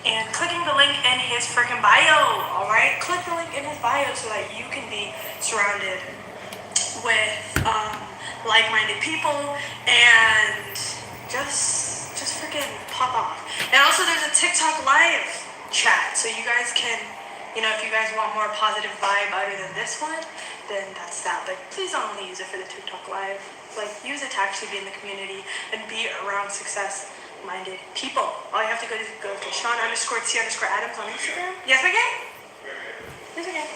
and clicking the link in his freaking bio. Alright? Click the link in his bio so that you can be surrounded with like-minded people and just freaking pop off. And also there's a TikTok live chat, so you guys can, if you guys want more positive vibe other than this one, then that's that. But please don't only use it for the TikTok live. Like, use it to actually be in the community and be around success-minded people. All you have to go to Sean_T_Adams on Instagram. Yes, I can? Yes, I can.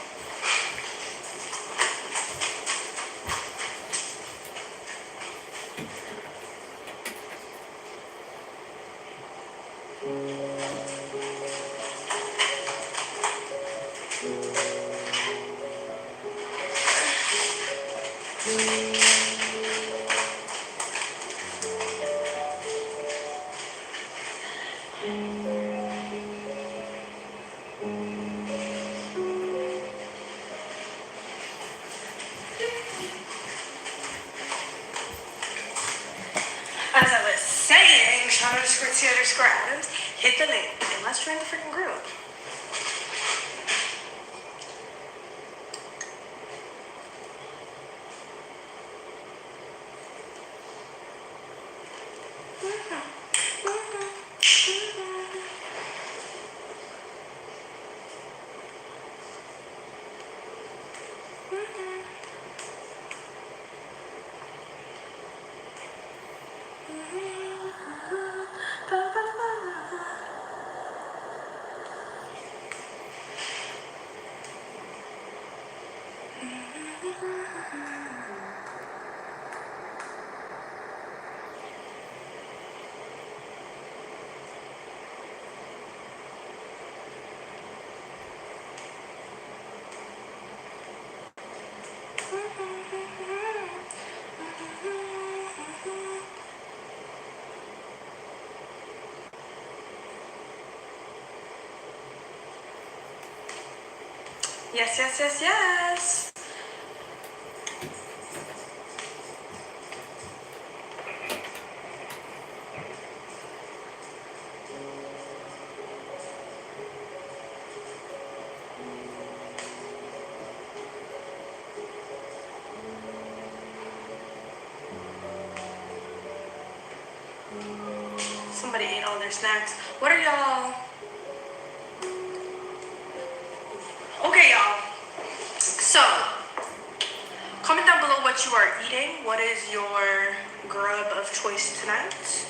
As I was saying, Sean_T_Adams, hit the link and let's join the freaking group. Yes, yes, yes, yes. Somebody ate all their snacks. What are y'all? Okay, y'all. So, comment down below what you are eating. What is your grub of choice tonight?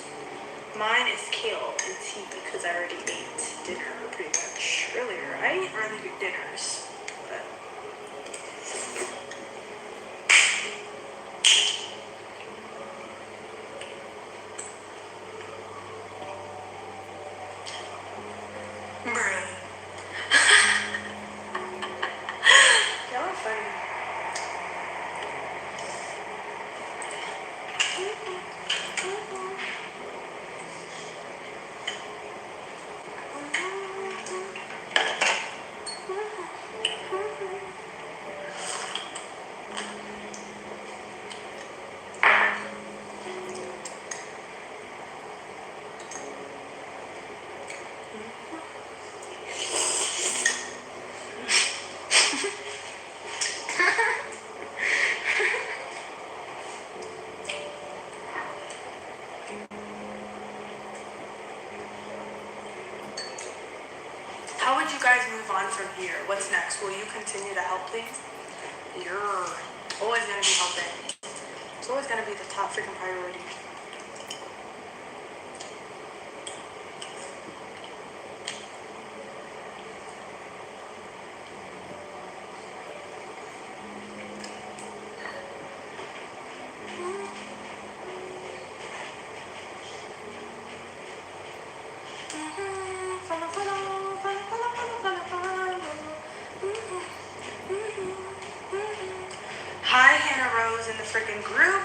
Mine is kale and tea because I already ate dinner pretty much earlier. I eat really good dinners, but bruh. Y'all are funny. How would you guys move on from here? What's next? Will you continue to help things? You're always going to be helping. It's always going to be the top freaking priority. Hi, Hannah Rose in the freaking group.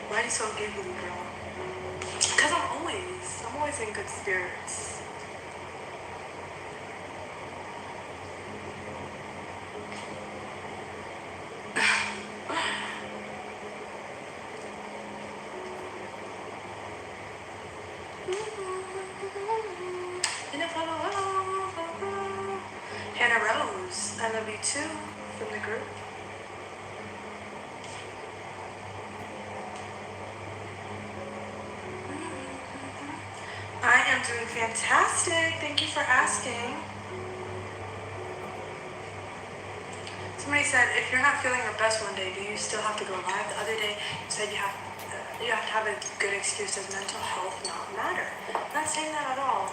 Why are you so giggly, girl? Because I'm always in good spirits. And a rose. I love you too from the group. I am doing fantastic. Thank you for asking. Somebody said, if you're not feeling your best one day, do you still have to go live? The other day, you said you have to have a good excuse. Does mental health not matter? I'm not saying that at all.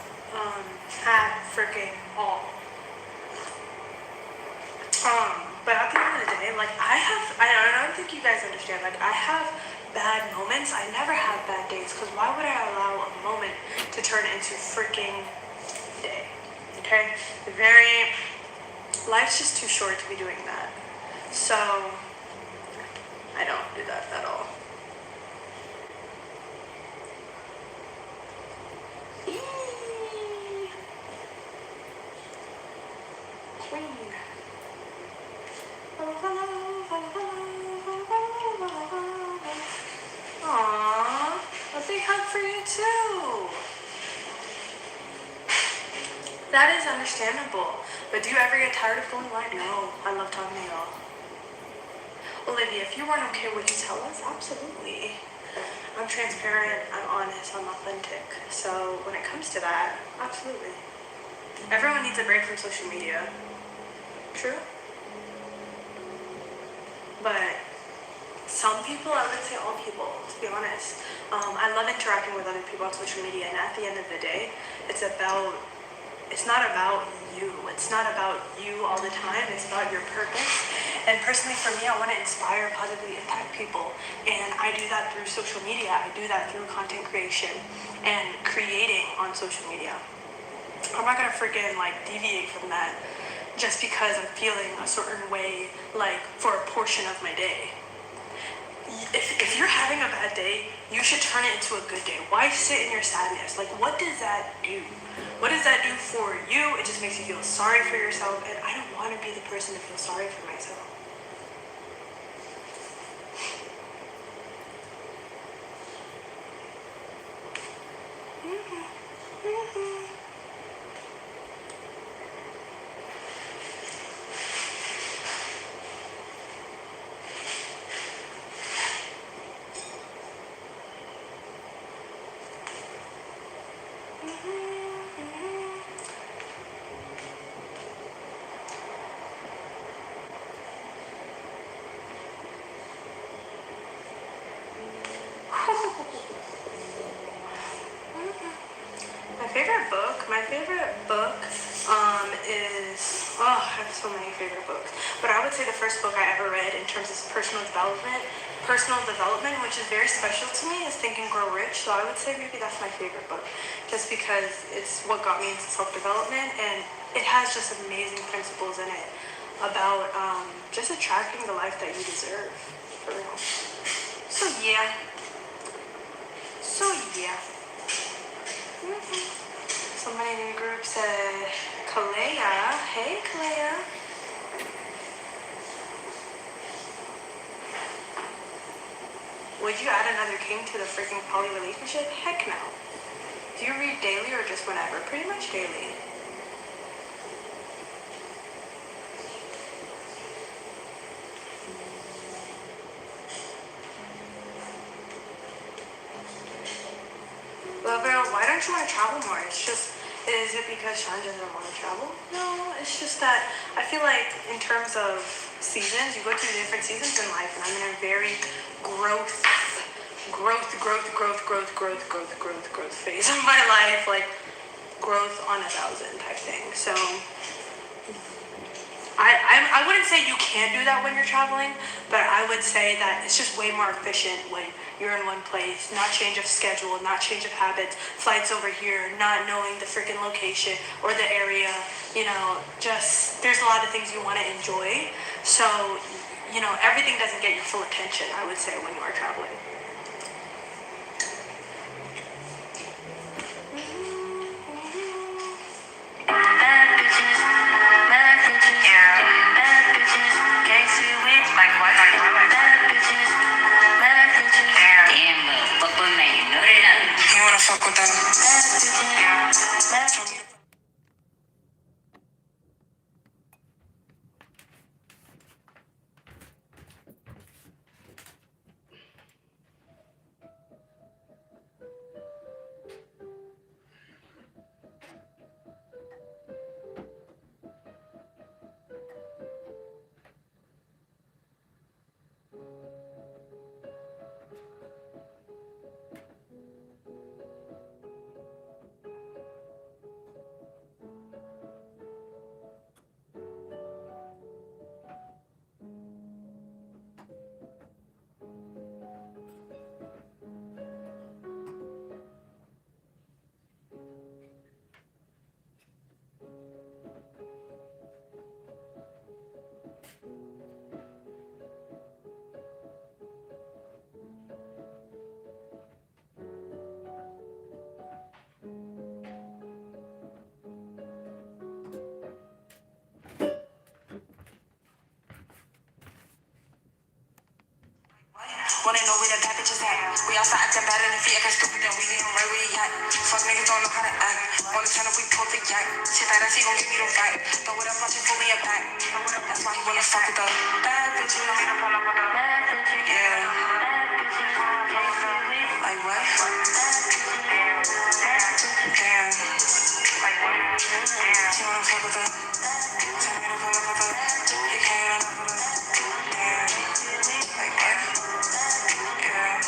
At freaking all. But at the end of the day, like I don't think you guys understand. Like I have bad moments. I never have bad days because why would I allow a moment to turn into freaking day? Okay, life's just too short to be doing that. So I don't do that at all. Queen. Aww, a big hug for you too. That is understandable. But do you ever get tired of going live? No, I love talking to y'all. Olivia, if you weren't okay, would you tell us? Absolutely. I'm transparent, I'm honest, I'm authentic. So when it comes to that, absolutely. Everyone needs a break from social media. True? But some people, I wouldn't say all people, to be honest. I love interacting with other people on social media, and at the end of the day, it's not about you. It's not about you all the time. It's about your purpose. And personally, for me, I want to inspire, positively impact people. And I do that through social media. I do that through content creation and creating on social media. I'm not going to freaking deviate from that just because I'm feeling a certain way, for a portion of my day. If you're having a bad day, you should turn it into a good day. Why sit in your sadness? What does that do? What does that do for you? It just makes you feel sorry for yourself, and I don't want to be the person to feel sorry for myself. My favorite book is, I have so many favorite books, but I would say the first book I ever read in terms of personal development, which is very special to me, is Think and Grow Rich. So I would say maybe that's my favorite book, just because it's what got me into self-development, and it has just amazing principles in it about just attracting the life that you deserve, for real. So yeah. Somebody in the group said, Kalea. Hey, Kalea. Would you add another king to the freaking poly relationship? Heck no. Do you read daily or just whenever? Pretty much daily. Lover, why don't you want to travel more? Is it because Sean doesn't want to travel? No, it's just that I feel like in terms of seasons, you go through different seasons in life, and I'm in a very growth phase of my life, growth on 1,000 type thing. So I wouldn't say you can't do that when you're traveling, but I would say that it's just way more efficient when you're in one place, not change of schedule, not change of habits, flights over here, not knowing the freaking location or the area, just there's a lot of things you want to enjoy. So, everything doesn't get your full attention, I would say, when you are traveling. Fuck with them. wanna know where the bad bitches at. We outside acting bad in the feet, acting stupid, then we getting right where he at. Fuck niggas don't know how to act. Wanna turn up, we pull the yak. Shit that I see gon' give me the right. Throw it up, watch it fully it back. That's why he wanna fuck with the bad bitches. Yeah. Like what? Damn. She wanna fuck with the. Tell me to pull up with the. You can't enough with the. Damn. Like what? Yeah.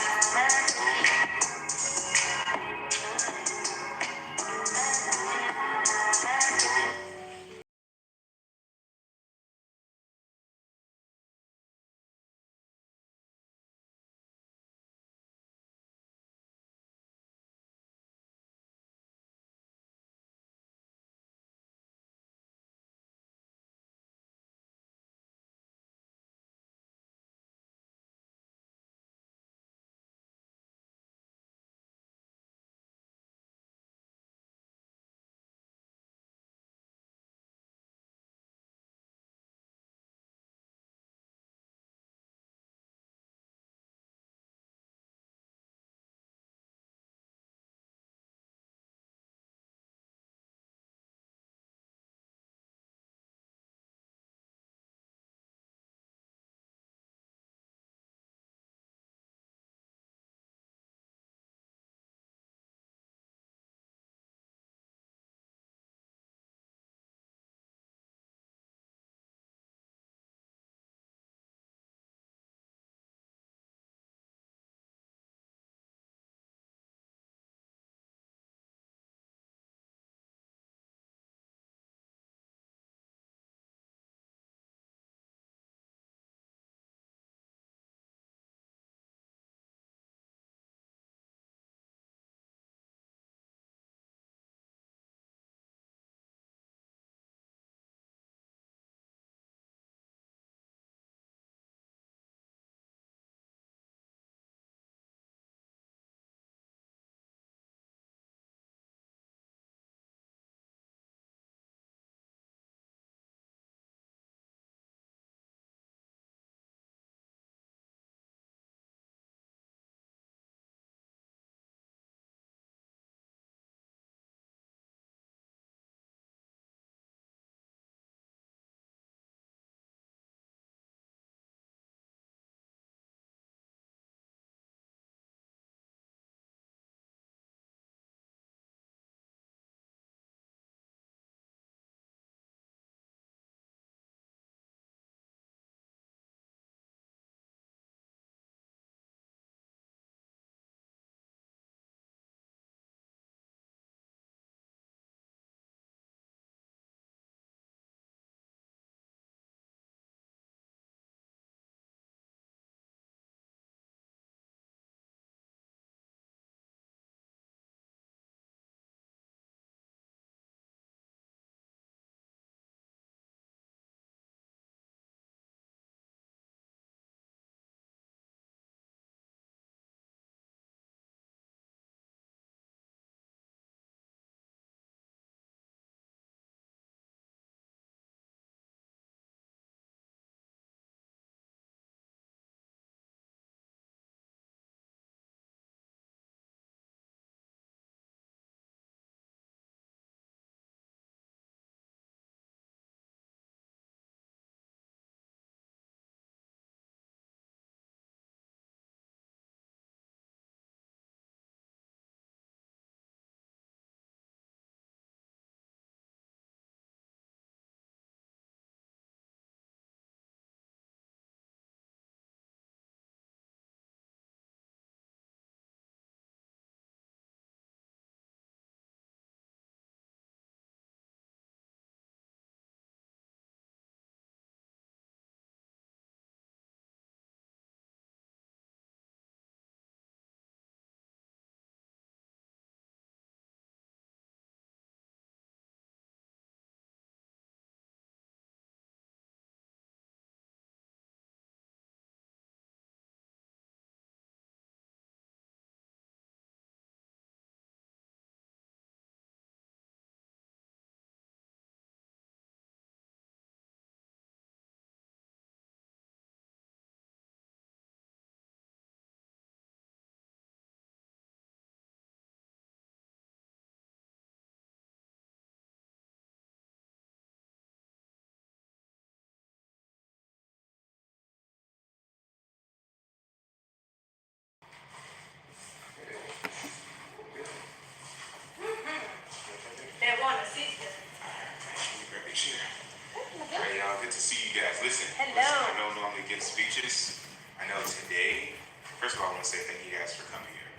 Listen, I don't normally give speeches. I know today, first of all, I want to say thank you guys for coming here.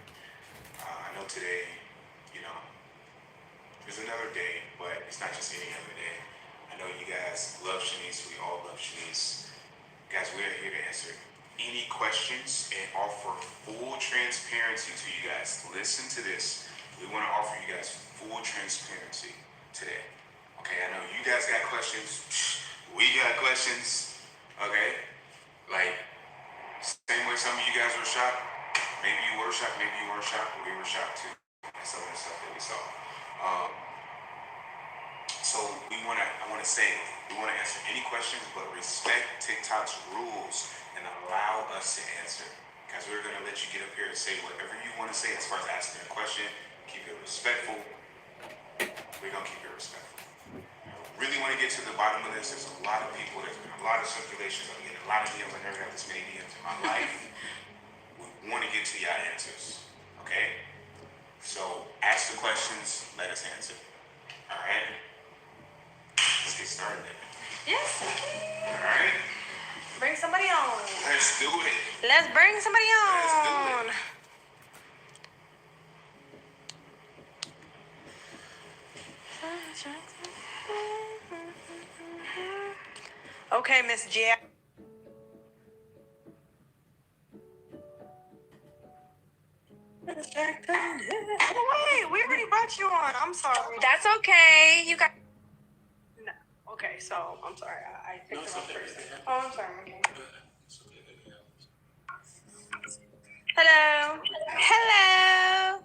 I know today, you know, there's another day, but it's not just any other day. I know you guys love Shanice. We all love Shanice. Guys, we're here to answer any questions and offer full transparency to you guys. Listen to this. We want to offer you guys full transparency today. Okay, I know you guys got questions. We got questions. Okay? Like, same way some of you guys were shocked. Maybe you were shocked, maybe you weren't shocked, but we were shocked too. And some of the stuff that we saw. So I want to say, we want to answer any questions, but respect TikTok's rules and allow us to answer. Guys, we're going to let you get up here and say whatever you want to say as far as asking a question. Keep it respectful. We're going to keep it respectful. Really want to get to the bottom of this. There's a lot of people, there's been a lot of circulations. I'm getting a lot of DMs. I never got this many DMs in my life. We want to get to your answers. Okay? So ask the questions, let us answer. Alright? Let's get started. Yes. Alright? Bring somebody on. Let's do it. Let's bring somebody on. Let's do it. Okay, Miss Jack. Oh, wait, we already brought you on. I'm sorry. That's okay. You got. No. Okay, so I'm sorry. I picked the wrong person. Oh, I'm sorry. Okay. Hello. Hello.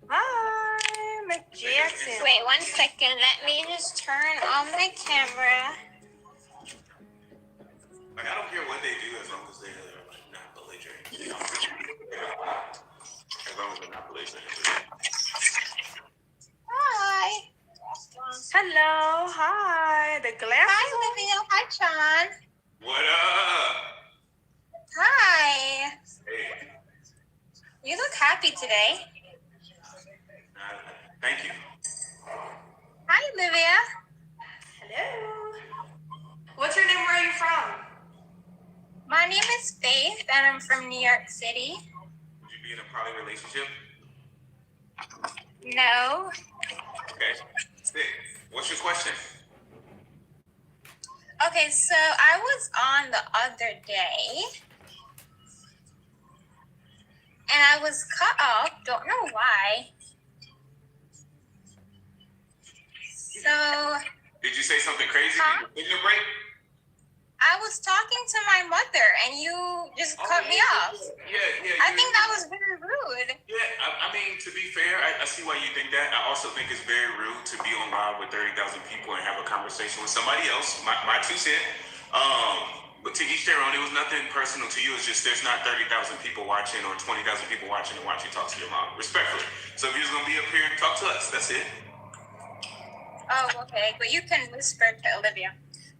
Hi, Miss Jackson. Wait 1 second. Let me just turn on my camera. Like, I don't care what they do as long as they're like not belligerent. You know? As long as they're not belligerent. Hi. Hello. Hi. The glasses. Hi, Olivia. Hi, Sean. What up? Hi. Hey. You look happy today. Thank you. Hi, Olivia. Hello. What's your name? Where are you from? My name is Faith, and I'm from New York City. Would you be in a poly relationship? No. Okay. Sick. What's your question? Okay, so I was on the other day, and I was cut off. Don't know why. So. Did you say something crazy? Huh? Did you break? I was talking to my mother, and you just cut me off. Yeah. I think that was very rude. Yeah, I mean, to be fair, I see why you think that. I also think it's very rude to be on live with 30,000 people and have a conversation with somebody else. My 2 cents. But to each their own, it was nothing personal to you. It's just there's not 30,000 people watching or 20,000 people watching and watch you talk to your mom. Respectfully. So if you're just going to be up here and talk to us, that's it. Oh, okay. But you can whisper to Olivia.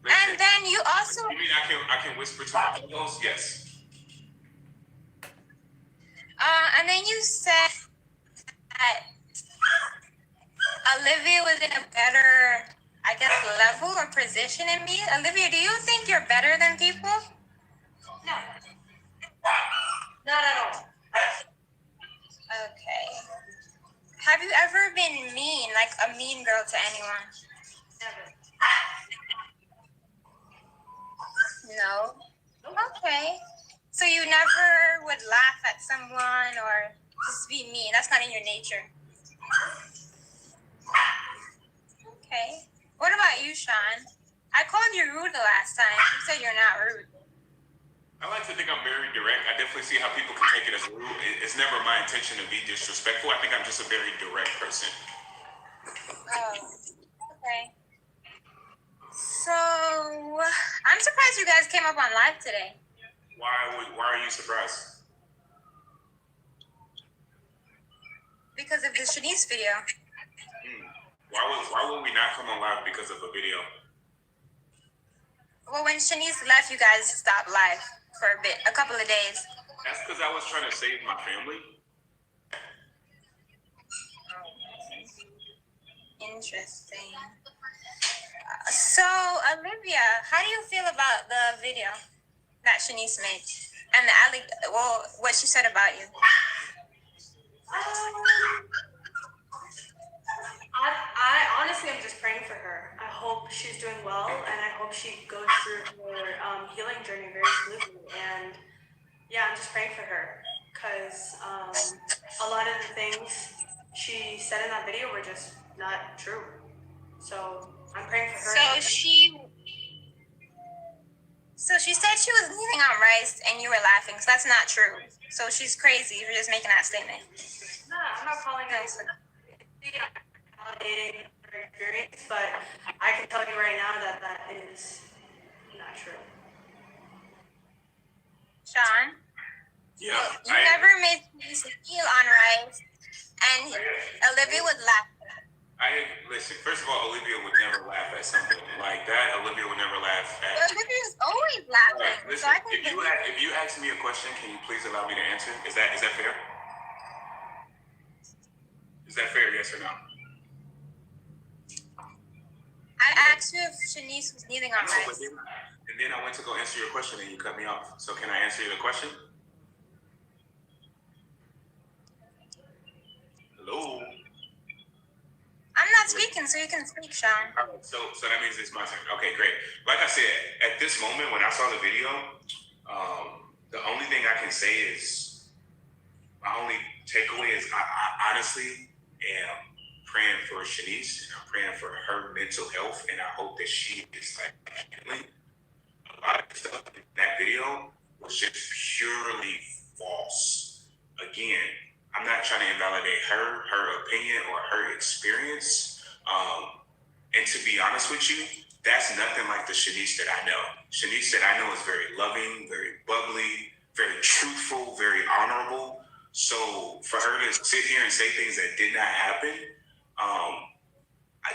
Listen, and then you also... You mean I can whisper to my co-host? Yes. And then you said that Olivia was in a better, I guess, level or position in me. Olivia, do you think you're better than people? No. Not at all. Okay. Have you ever been mean, like a mean girl to anyone? Never. No? Okay. So you never would laugh at someone or just be mean? That's not in your nature. Okay. What about you, Sean? I called you rude the last time. You said you're not rude. I like to think I'm very direct. I definitely see how people can take it as rude. It's never my intention to be disrespectful. I think I'm just a very direct person. Oh, okay. So, I'm surprised you guys came up on live today. Why are you surprised? Because of the Shanice video. Why would we not come on live because of a video? Well, when Shanice left, you guys stopped live for a couple of days. That's because I was trying to save my family. Interesting. So, Olivia, how do you feel about the video that Shanice made and what she said about you? I honestly am just praying for her. I hope she's doing well, and I hope she goes through her healing journey very smoothly. And yeah, I'm just praying for her because a lot of the things she said in that video were just not true. So I'm praying for her. So she said she was kneeling on rice and you were laughing. So that's not true. So she's crazy. You're just making that statement. No, I'm not calling it validating her experience, but I can tell you right now that that is not true. Sean? Yeah. You never made me kneel on rice and Olivia would laugh. Listen, first of all, Olivia would never laugh at something like that. Olivia would never laugh at. Olivia's always laughing. Listen, if you ask me a question, can you please allow me to answer? Is that fair? Is that fair, yes or no? I asked you if Shanice was kneeling on rice. And then I went to go answer your question and you cut me off. So can I answer your question? Hello? I'm not speaking, so you can speak, Sean. All right, so that means it's my turn. Okay, great. Like I said, at this moment when I saw the video, the only thing I can say is my only takeaway is I honestly am praying for Shanice and I'm praying for her mental health, and I hope that she is like healing. A lot of the stuff in that video was just purely false. Again, I'm not trying to invalidate her opinion or her experience. And to be honest with you, that's nothing like the Shanice that I know. Shanice that I know is very loving, very bubbly, very truthful, very honorable. So for her to sit here and say things that did not happen,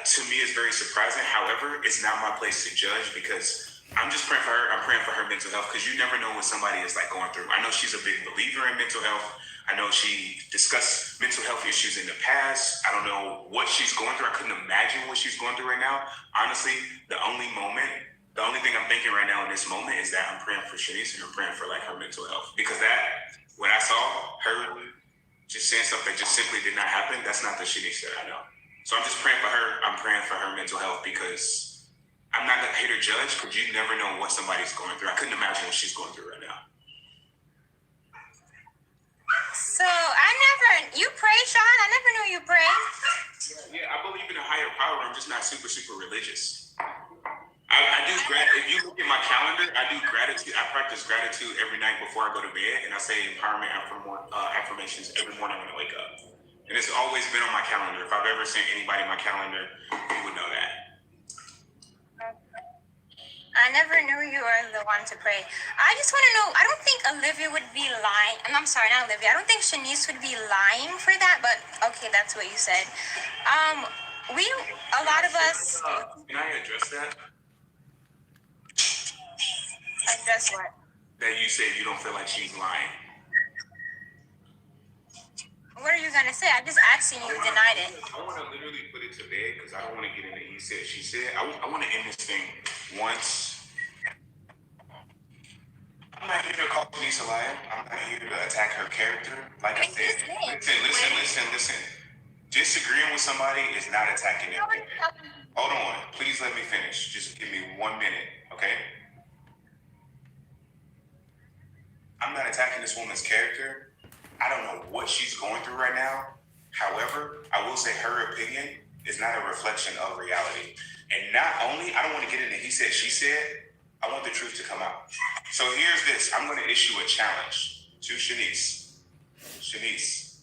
to me is very surprising. However, it's not my place to judge because I'm just praying for her. I'm praying for her mental health because you never know what somebody is like going through. I know she's a big believer in mental health. I know she discussed mental health issues in the past. I don't know what she's going through. I couldn't imagine what she's going through right now. Honestly, the only thing I'm thinking right now in this moment is that I'm praying for Shanice and I'm praying for like her mental health. Because when I saw her just saying stuff that just simply did not happen, that's not the Shanice that I know. So I'm just praying for her. I'm praying for her mental health because I'm not here to judge because you never know what somebody's going through. I couldn't imagine what she's going through right now. So you pray, Sean? I never knew you pray. Yeah, I believe in a higher power. I'm just not super religious. I do if you look at my calendar, I do gratitude. I practice gratitude every night before I go to bed, and I say empowerment affirmations every morning when I wake up. And it's always been on my calendar. If I've ever sent anybody my calendar, you would know that. I never knew you were the one to pray. I just want to know, I don't think Olivia would be lying. I'm sorry, not Olivia. I don't think Shanice would be lying for that, but okay, that's what you said. A lot of us... Can I address that? Address what? That you said you don't feel like she's lying. What are you going to say? I just asked you and you denied it. I want to literally put it to bed because I don't want to get into he said, she said. I want to end this thing once. I'm not here to call Shanice a liar. I'm not here to attack her character. Like I said, listen. Disagreeing with somebody is not attacking them. Hold on. Please let me finish. Just give me 1 minute, okay? I'm not attacking this woman's character. I don't know what she's going through right now. However, I will say her opinion is not a reflection of reality. And not only, I don't want to get into he said, she said, I want the truth to come out. So here's this. I'm going to issue a challenge to Shanice. Shanice,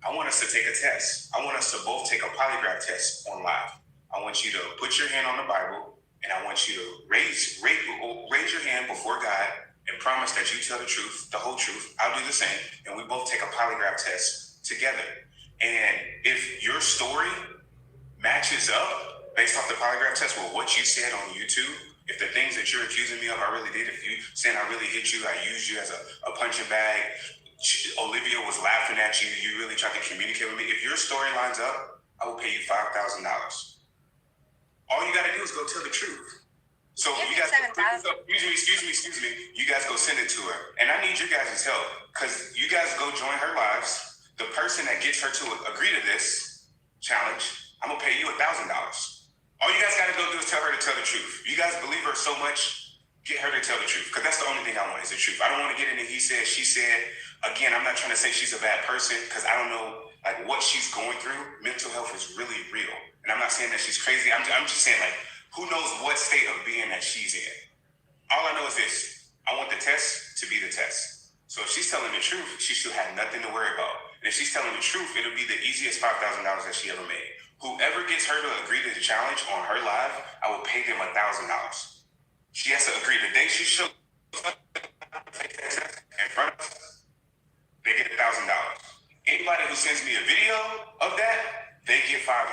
I want us to take a test. I want us to both take a polygraph test on live. I want you to put your hand on the Bible, and I want you to raise your hand before God and promise that you tell the truth, the whole truth. I'll do the same, and we both take a polygraph test together. And if your story matches up based off the polygraph test with what you said on YouTube, if the things that you're accusing me of I really did, if you saying I really hit you, I used you as a punching bag, Olivia was laughing at you, you really tried to communicate with me. If your story lines up, I will pay you $5,000. All you gotta do is go tell the truth. So you guys, 7,000. excuse me. You guys go send it to her, and I need your guys' help because you guys go join her lives. The person that gets her to agree to this challenge, I'm gonna pay you $1,000. All you guys gotta go do is tell her to tell the truth. You guys believe her so much, get her to tell the truth because that's the only thing I want is the truth. I don't want to get into he said, she said. Again, I'm not trying to say she's a bad person because I don't know like what she's going through. Mental health is really real, and I'm not saying that she's crazy. I'm just saying like. Who knows what state of being that she's in? All I know is this. I want the test to be the test. So if she's telling the truth, she should have nothing to worry about. And if she's telling the truth, it'll be the easiest $5,000 that she ever made. Whoever gets her to agree to the challenge on her live, I will pay them $1,000. She has to agree. The day she shows up in front of us, they get $1,000. Anybody who sends me a video of that, they get $500.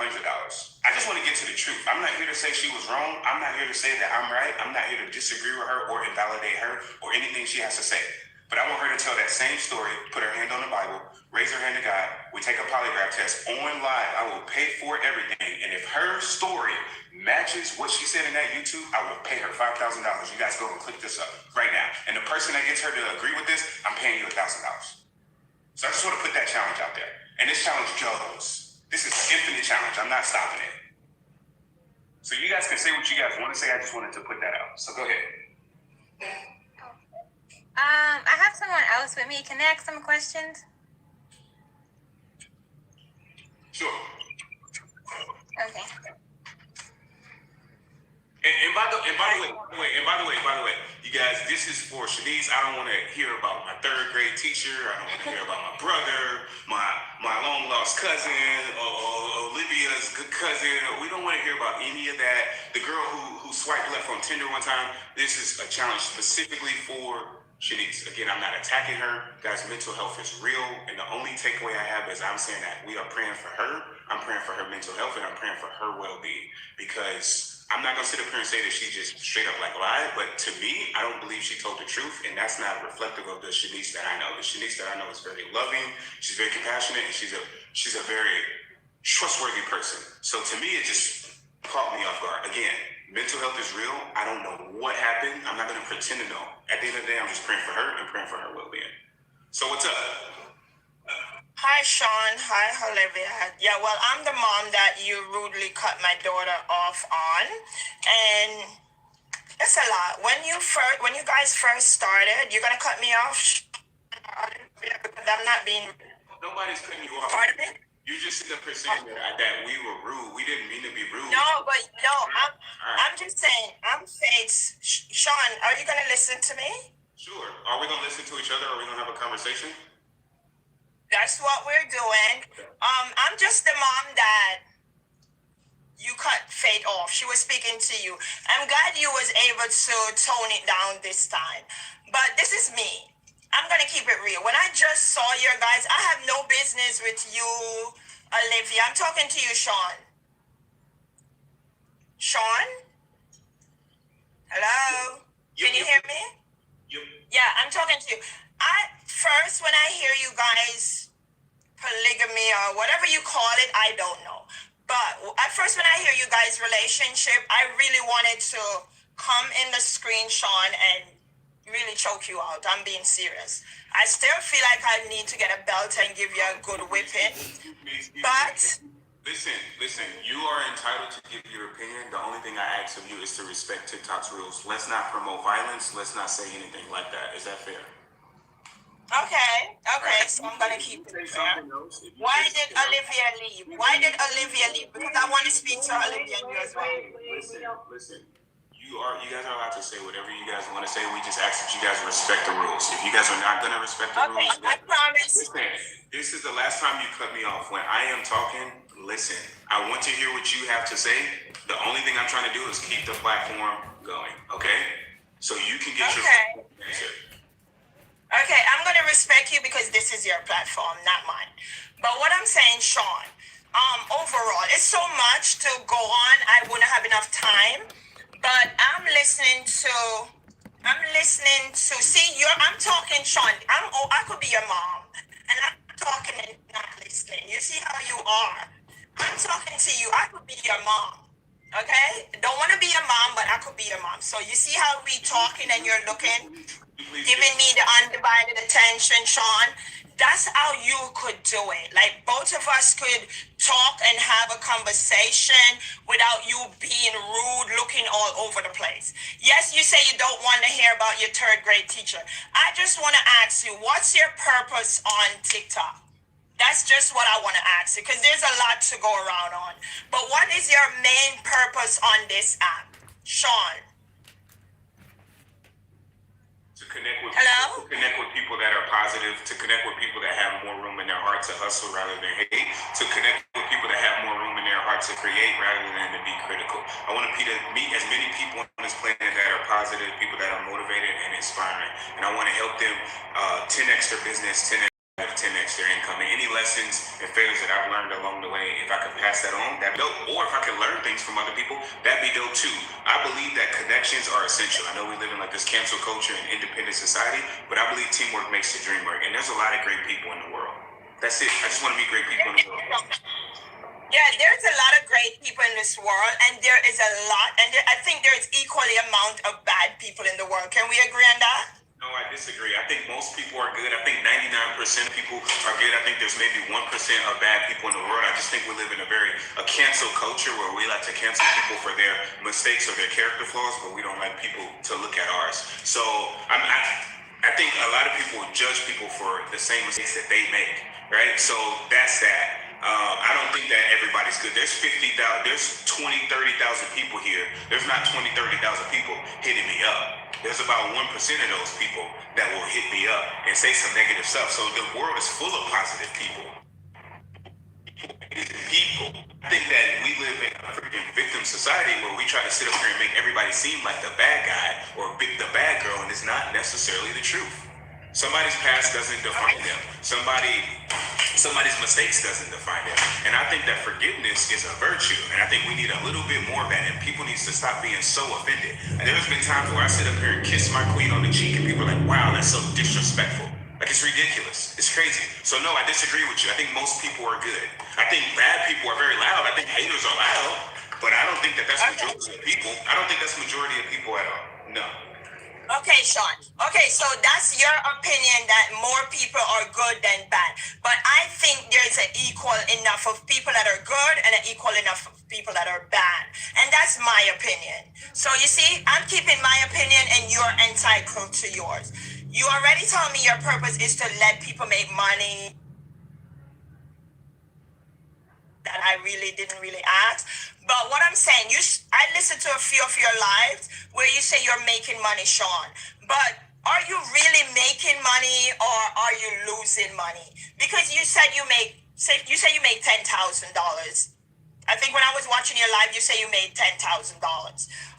I just want to get to the truth. I'm not here to say she was wrong. I'm not here to say that I'm right. I'm not here to disagree with her or invalidate her or anything she has to say. But I want her to tell that same story, put her hand on the Bible, raise her hand to God. We take a polygraph test on live. I will pay for everything. And if her story matches what she said in that YouTube, I will pay her $5,000. You guys go and click this up right now. And the person that gets her to agree with this, I'm paying you $1,000. So I just want to put that challenge out there. And this challenge goes. This is an infinite challenge. I'm not stopping it. So you guys can say what you guys want to say. I just wanted to put that out. So go ahead. I have someone else with me. Can I ask some questions? Sure. Okay. And by the way, you guys, this is for Shanice. I don't want to hear about my third grade teacher. I don't want to hear about my brother, my long lost cousin, or Olivia's good cousin. We don't want to hear about any of that. The girl who swiped left on Tinder one time. This is a challenge specifically for Shanice. Again, I'm not attacking her. Guys, mental health is real, and the only takeaway I have is I'm saying that we are praying for her. I'm praying for her mental health, and I'm praying for her well-being because. I'm not going to sit up here and say that she just straight up like lied, but to me, I don't believe she told the truth, and that's not reflective of the Shanice that I know. The Shanice that I know is very loving, she's very compassionate, and she's a very trustworthy person. So to me, it just caught me off guard. Again, mental health is real. I don't know what happened. I'm not going to pretend to know. At the end of the day, I'm just praying for her and praying for her well-being. So what's up? Hi, Sean. Hi, Olivia. Yeah, well, I'm the mom that you rudely cut my daughter off on, and it's a lot. When you guys first started, you're gonna cut me off. Because I'm not being. Nobody's cutting you off. Pardon me? You just sit up here saying that we were rude. We didn't mean to be rude. I'm just saying. I'm Faith's. Sean, are you gonna listen to me? Sure. Are we gonna listen to each other? Or are we gonna have a conversation? That's what we're doing. I'm just the mom that you cut Faith off. She was speaking to you. I'm glad you was able to tone it down this time. But this is me. I'm going to keep it real. When I just saw your guys, I have no business with you, Olivia. I'm talking to you, Sean. Sean? Hello? Can you hear me? Yeah, I'm talking to you. First, when I hear you guys polygamy or whatever you call it, I don't know. But at first, when I hear you guys' relationship, I really wanted to come in the screen, Sean, and really choke you out. I'm being serious. I still feel like I need to get a belt and give you a good whipping. But listen, you are entitled to give your opinion. The only thing I ask of you is to respect TikTok's rules. Let's not promote violence. Let's not say anything like that. Is that fair? Okay, so I'm gonna keep it fair. Why did Olivia leave? Because I want to speak to Olivia and you as well. Listen. You guys are allowed to say whatever you guys want to say. We just ask that you guys respect the rules. If you guys are not gonna respect the rules, I promise. Listen, this is the last time you cut me off. When I am talking, listen. I want to hear what you have to say. The only thing I'm trying to do is keep the platform going. Okay? So you can get your answer. Okay, I'm going to respect you because this is your platform, not mine. But what I'm saying, Sean, overall, it's so much to go on. I wouldn't have enough time. But I'm listening to, I'm talking, Sean. I could be your mom. And I'm talking and not listening. You see how you are. I'm talking to you. I could be your mom. Okay? Don't want to be a mom, but I could be a mom. So you see how we talking and you're looking, giving me the undivided attention, Sean. That's how you could do it. Like both of us could talk and have a conversation without you being rude, looking all over the place. Yes, you say you don't want to hear about your third grade teacher. I just want to ask you, what's your purpose on TikTok? That's just what I want to ask you because there's a lot to go around on. But what is your main purpose on this app, Sean? To connect with Hello? people, to connect with people that are positive, to connect with people that have more room in their heart to hustle rather than hate, to connect with people that have more room in their heart to create rather than to be critical. I want to meet as many people on this planet that are positive, people that are motivated and inspiring, and I want to help them 10x their business, 10x their income. And any lessons and failures that I've learned along the way, if I could pass that on, that'd be dope. Or if I could learn things from other people, that'd be dope too. I believe that connections are essential. I know we live in like this cancel culture and independent society, but I believe teamwork makes the dream work. And there's a lot of great people in the world. That's it. I just want to meet great people in the world. Yeah, there's a lot of great people in this world, and there is a lot, and I think there's equally amount of bad people in the world. Can we agree on that? No, I disagree. I think most people are good. I think 99% of people are good. I think there's maybe 1% of bad people in the world. I just think we live in a cancel culture where we like to cancel people for their mistakes or their character flaws, but we don't like people to look at ours. So I think a lot of people judge people for the same mistakes that they make, right? So that's that. I don't think that everybody's good. There's 50,000, there's 20, 30,000 people here. There's not 20, 30,000 people hitting me up. There's about 1% of those people that will hit me up and say some negative stuff. So the world is full of positive people. I think that we live in a freaking victim society where we try to sit up here and make everybody seem like the bad guy or the bad girl, and it's not necessarily the truth. Somebody's past doesn't define them. Somebody's mistakes doesn't define them. And I think that forgiveness is a virtue. And I think we need a little bit more of that. And people need to stop being so offended. And there's been times where I sit up here and kiss my queen on the cheek and people are like, wow, that's so disrespectful. Like, it's ridiculous. It's crazy. So no, I disagree with you. I think most people are good. I think bad people are very loud. I think haters are loud. But I don't think that that's majority of people. I don't think that's majority of people at all. No. Okay, Sean. Okay, so that's your opinion that more people are good than bad. But I think there's an equal enough of people that are good and an equal enough of people that are bad. And that's my opinion. So you see, I'm keeping my opinion and you're entitled to yours. You already told me your purpose is to let people make money. That I really didn't ask. But what I'm saying, I listened to a few of your lives where you say you're making money, Sean. But are you really making money or are you losing money? Because you said you made $10,000. I think when I was watching your live, you say you made $10,000.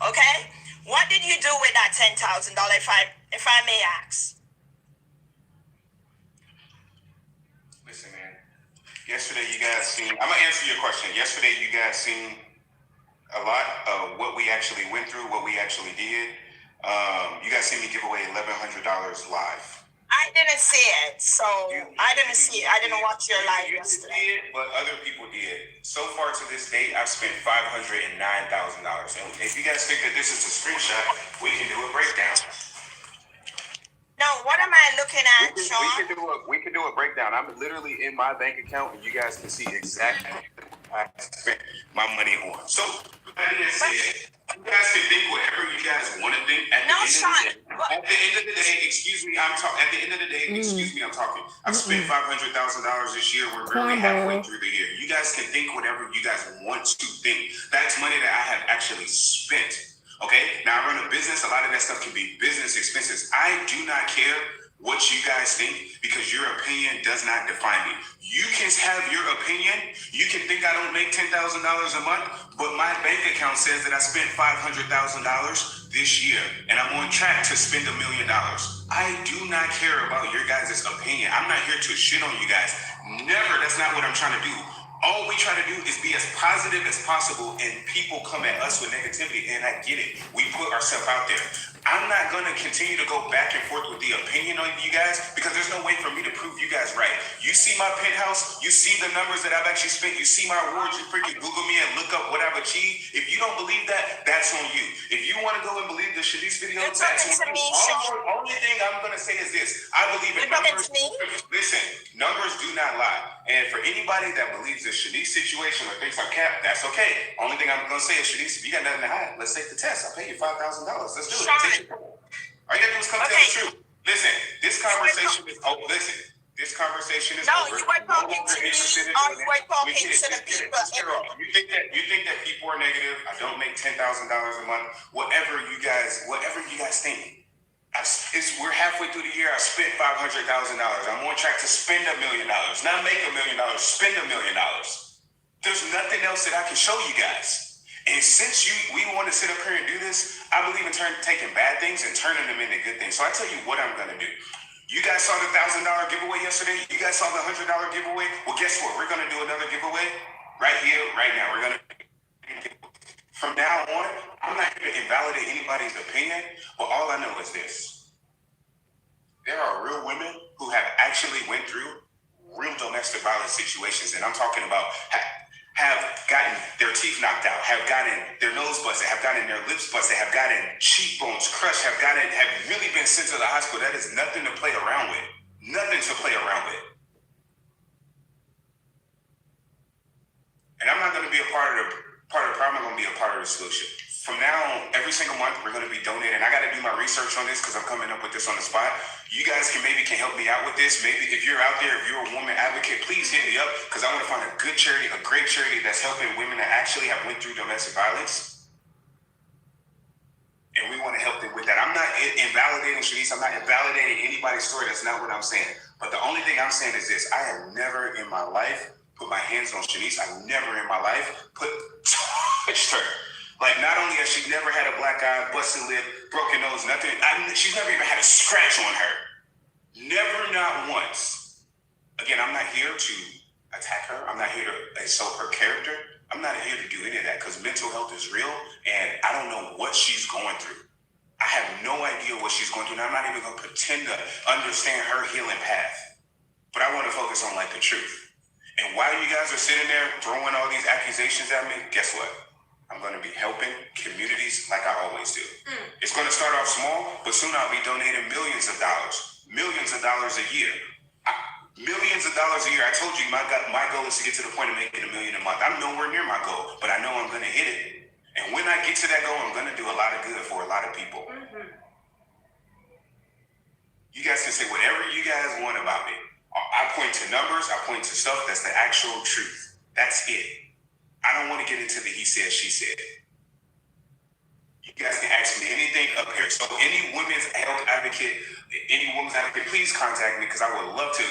Okay? What did you do with that $10,000 if I may ask? Listen, man. Yesterday, you guys seen. I'm gonna answer your question. Yesterday, you guys seen a lot of what we actually went through, what we actually did. You guys seen me give away $1,100 live. I didn't see it, so I didn't see it. I didn't watch your live yesterday. You did, but other people did. So far to this date, I've spent $509,000. And if you guys think that this is a screenshot, we can do a breakdown. No, what am I looking at, Sean? We can do a breakdown. I'm literally in my bank account, and you guys can see exactly what I spent my money on. So, that being said, you guys can think whatever you guys want to think. At the end of the day, excuse me, I'm talking. At the end of the day, excuse me, I'm talking. I've spent $500,000 this year. We're barely halfway through the year. You guys can think whatever you guys want to think. That's money that I have actually spent. Okay, now I run a business. A lot of that stuff can be business expenses. I do not care what you guys think because your opinion does not define me. You can have your opinion. You can think I don't make $10,000 a month, but my bank account says that I spent $500,000 this year, and I'm on track to spend $1 million. I do not care about your guys' opinion. I'm not here to shit on you guys. Never. That's not what I'm trying to do. All we try to do is be as positive as possible, and people come at us with negativity, and I get it. We put ourselves out there. I'm not going to continue to go back and forth with the opinion of you guys because there's no way for me to prove you guys right. You see my penthouse, you see the numbers that I've actually spent, you see my awards, you freaking Google me and look up what I've achieved. If you don't believe that, that's on you. If you want to go and believe the Shanice video, You're that's talking to on you. me, Shanice. Only thing I'm going to say is this. I believe in You're talking numbers. to me? Listen, numbers do not lie. And for anybody that believes the Shanice situation or thinks I'm capped, that's okay. Only thing I'm going to say is, Shanice, if you got nothing to hide, let's take the test. I'll pay you $5,000. Let's do it. Take it. All you gotta do is come tell the truth. Listen, this conversation is over. Listen, this conversation is over. You were talking to me, or you were talking to the people. You think that people are negative? I don't make $10,000 a month. Whatever you guys think. We're halfway through the year. I spent $500,000. I'm on track to spend $1 million. Not make $1 million. Spend $1 million. There's nothing else that I can show you guys. And since we want to sit up here and do this, I believe in taking bad things and turning them into good things. So I tell you what I'm going to do. You guys saw the $1,000 giveaway yesterday? You guys saw the $100 giveaway? Well, guess what? We're going to do another giveaway right here, right now. We're going to. From now on, I'm not here to invalidate anybody's opinion, but all I know is this. There are real women who have actually went through real domestic violence situations, and I'm talking about have gotten their teeth knocked out, have gotten their nose busted, have gotten their lips busted, have gotten cheekbones crushed, have really been sent to the hospital. That is nothing to play around with. Nothing to play around with. And I'm not going to be a part of the problem. I'm going to be a part of the solution. From now on, every single month, we're going to be donating. I got to do my research on this because I'm coming up with this on the spot. You guys can help me out with this. Maybe if you're out there, if you're a woman advocate, please hit me up because I want to find a good charity, a great charity that's helping women that actually have went through domestic violence. And we want to help them with that. I'm not invalidating Shanice. I'm not invalidating anybody's story. That's not what I'm saying. But the only thing I'm saying is this. I have never in my life put my hands on Shanice. I've never in my life touched her. Like, not only has she never had a black eye, busted lip, broken nose, nothing. She's never even had a scratch on her. Never, not once. Again, I'm not here to attack her. I'm not here to insult her character. I'm not here to do any of that because mental health is real, and I don't know what she's going through. I have no idea what she's going through, and I'm not even going to pretend to understand her healing path. But I want to focus on, like, the truth. And while you guys are sitting there throwing all these accusations at me, guess what? I'm going to be helping communities like I always do. It's going to start off small, but soon I'll be donating millions of dollars a year. Millions of dollars a year. I told you my goal is to get to the point of making $1 million a month. I'm nowhere near my goal, but I know I'm going to hit it. And when I get to that goal, I'm going to do a lot of good for a lot of people. You guys can say whatever you guys want about me. I point to numbers. I point to stuff that's the actual truth. That's it. I don't want to get into the he said, she said. You guys can ask me anything up here. So any women's health advocate, please contact me because I would love to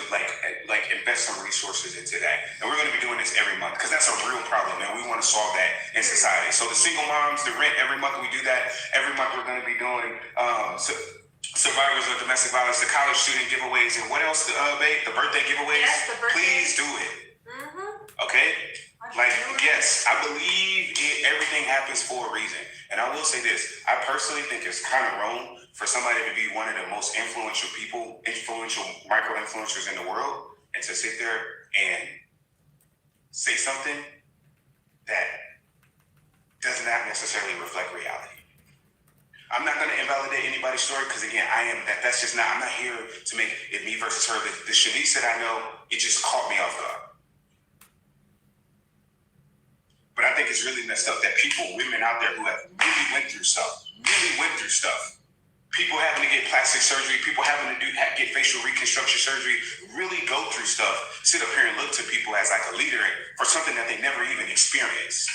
like invest some resources into that. And we're going to be doing this every month because that's a real problem and we want to solve that in society. So the single moms, the rent, every month we do that. Every month we're going to be doing survivors of domestic violence, the college student giveaways, and what else, babe? The birthday giveaways? Yes, the birthday. Please do it. Okay? Like, yes, I believe everything happens for a reason. And I will say this. I personally think it's kind of wrong for somebody to be one of the most influential micro-influencers in the world and to sit there and say something that does not necessarily reflect reality. I'm not going to invalidate anybody's story because, again, that's just not, I'm not here to make it me versus her. The Shanice that I know, it just caught me off guard. But I think it's really messed up that women out there who have really went through stuff, people having to get plastic surgery, people having to get facial reconstruction surgery, really go through stuff, sit up here and look to people as like a leader for something that they never even experienced.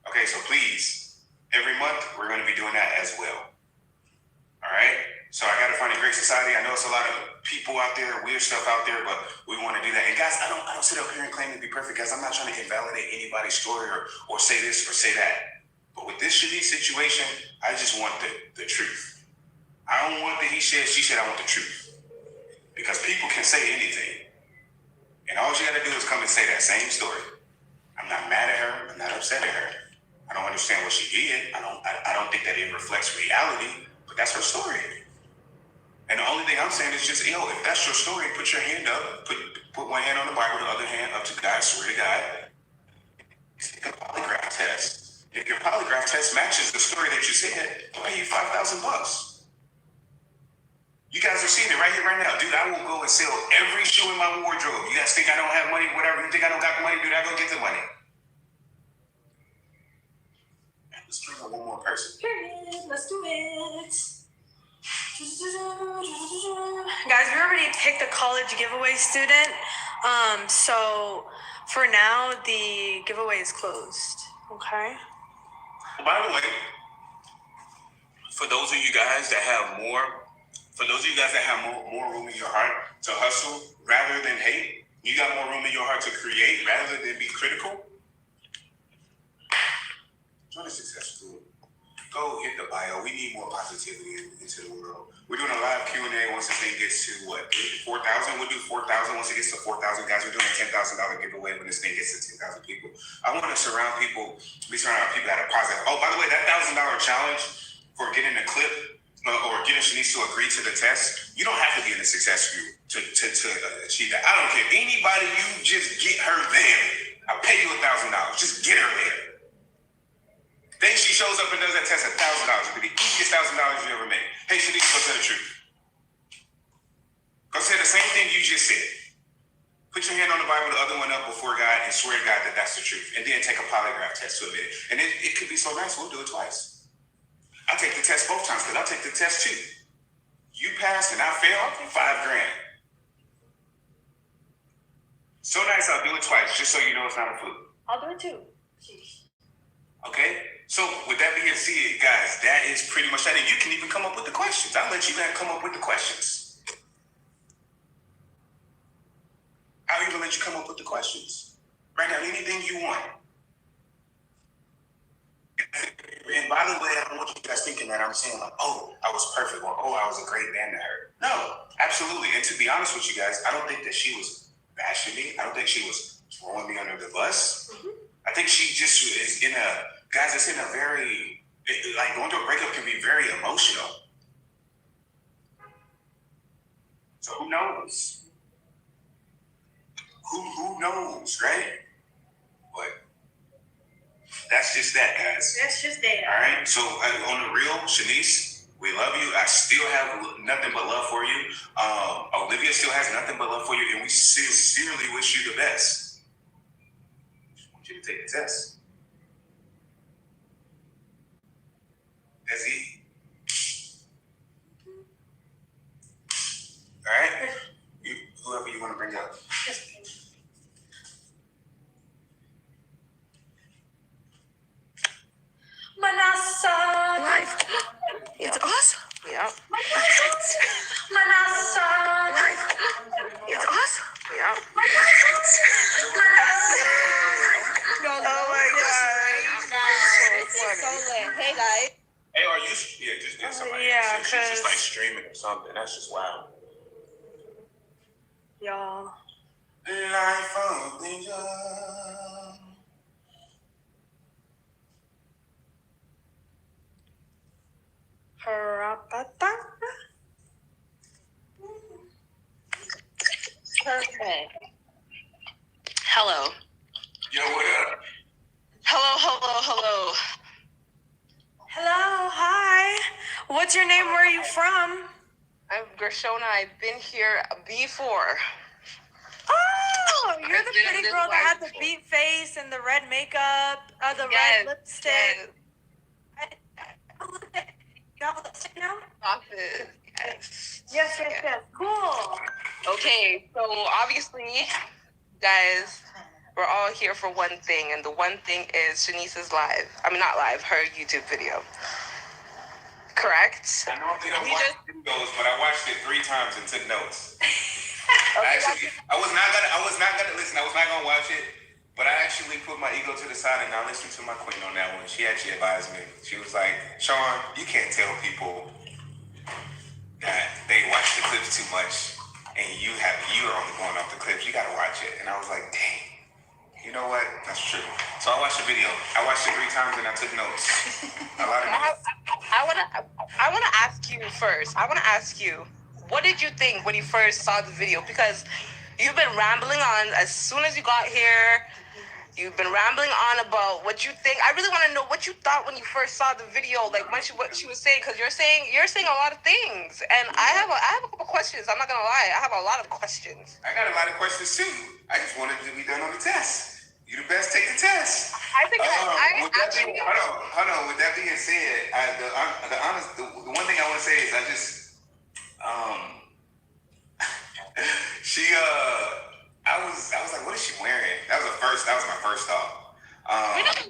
Okay, so please, every month we're going to be doing that as well. All right? So I got to find a great society. I know it's a lot of people out there, weird stuff out there, but we want to do that. And guys, I don't sit up here and claim to be perfect, guys. I'm not trying to invalidate anybody's story or say this or say that. But with this Shanice situation, I just want the truth. I don't want the he said, she said. I want the truth. Because people can say anything. And all you got to do is come and say that same story. I'm not mad at her. I'm upset at her. I don't understand what she did. I don't think that it reflects reality, but that's her story. And the only thing I'm saying is just, if that's your story, put your hand up, put one hand on the Bible, the other hand up to God, swear to God. Take a polygraph test. If your polygraph test matches the story that you said, I'll pay you $5,000. You guys are seeing it right here, right now. Dude, I will go and sell every shoe in my wardrobe. You guys think I don't have money, whatever. You think I don't got the money, dude, I go get the money. Let's bring on one more person. Period. Let's do it. Guys, we already picked a college giveaway student. So for now, the giveaway is closed. Okay. By the way, for those of you guys that have more room in your heart to hustle rather than hate, you got more room in your heart to create rather than be critical. Join the Success School. Go hit the bio. We need more positivity into the world. We're doing a live Q&A once this thing gets to 4,000. We'll do 4,000 once it gets to 4,000. Guys, we're doing a $10,000 giveaway when this thing gets to 10,000 people. I want to be surrounded people that are positive. Oh, by the way, that $1,000 challenge for getting a clip or getting Shanice to agree to the test, you don't have to be in the Success Group to achieve that. I don't care. Anybody, you just get her there. I'll pay you $1,000. Just get her there. Then she shows up and does that test at $1,000. It'll be the easiest $1,000 you ever made. Hey, Shanice, go tell the truth. Go say the same thing you just said. Put your hand on the Bible, the other one up before God, and swear to God that that's the truth. And then take a polygraph test to admit it. And it could be so nice, we'll do it twice. I'll take the test both times because I'll take the test too. You pass and I fail, I'll take $5,000. So nice, I'll do it twice, just so you know it's not a fluke. I'll do it too. Jeez. Okay? So with that being said, guys, that is pretty much that. And you can even come up with the questions. I'll let you guys come up with the questions. I'll even let you come up with the questions. Write down anything you want. And by the way, I don't want you guys thinking that I'm saying like, oh, I was perfect, or oh, I was a great man to her. No, absolutely. And to be honest with you guys, I don't think that she was bashing me. I don't think she was throwing me under the bus. Mm-hmm. I think she just is in a, guys, it's in a very, like going through a breakup can be very emotional. So who knows? Who knows, right? But that's just that, guys. That's just that. All right. So on the real, Shanice, we love you. I still have nothing but love for you. Olivia still has nothing but love for you, and we sincerely wish you the best. I want you to take the test. That's it. All right. Whoever you want to bring up. Manasa. Life. It's awesome. Yeah. Manasa. Life. It's awesome. Yeah. Oh my God. So lit. Hey guys. Hey, are you? Yeah, just get somebody. Yeah, she's just like streaming or something. That's just wild. Y'all. Life of the young. Perfect. Hello. Yo, what up? Hello. Hello, hi. What's your name? Where are you from? I'm Gershona. I've been here before. Oh, you're the I've been pretty in this girl that had the life beat face and the red makeup, the Yes, red lipstick. You have a lipstick now? Office. Yes. Yes. Cool. Okay, so obviously, guys, we're all here for one thing, and the one thing is Shanice's live. I mean, not live, her YouTube video. Correct? I don't think I watched videos, but I watched it 3 times and took notes. I was not gonna watch it, but I actually put my ego to the side and I listened to my queen on that one. She actually advised me. She was like, Sean, you can't tell people that they watch the clips too much and you're only going off the clips. You gotta watch it. And I was like, dang, you know what? That's true. So I watched the video. I watched it 3 times and I took notes. A lot of notes. I wanna ask you first. I wanna ask you, what did you think when you first saw the video? Because you've been rambling on as soon as you got here. You've been rambling on about what you think. I really want to know what you thought when you first saw the video, like what she was saying, because you're saying a lot of things, and I have a couple questions. I'm not gonna lie, I have a lot of questions. I got a lot of questions too. I just wanted to be done on the test. You the best, take the test. I think hold on. With that being said, the one thing I want to say is I was like, what is she wearing? That was my first thought. We're not gonna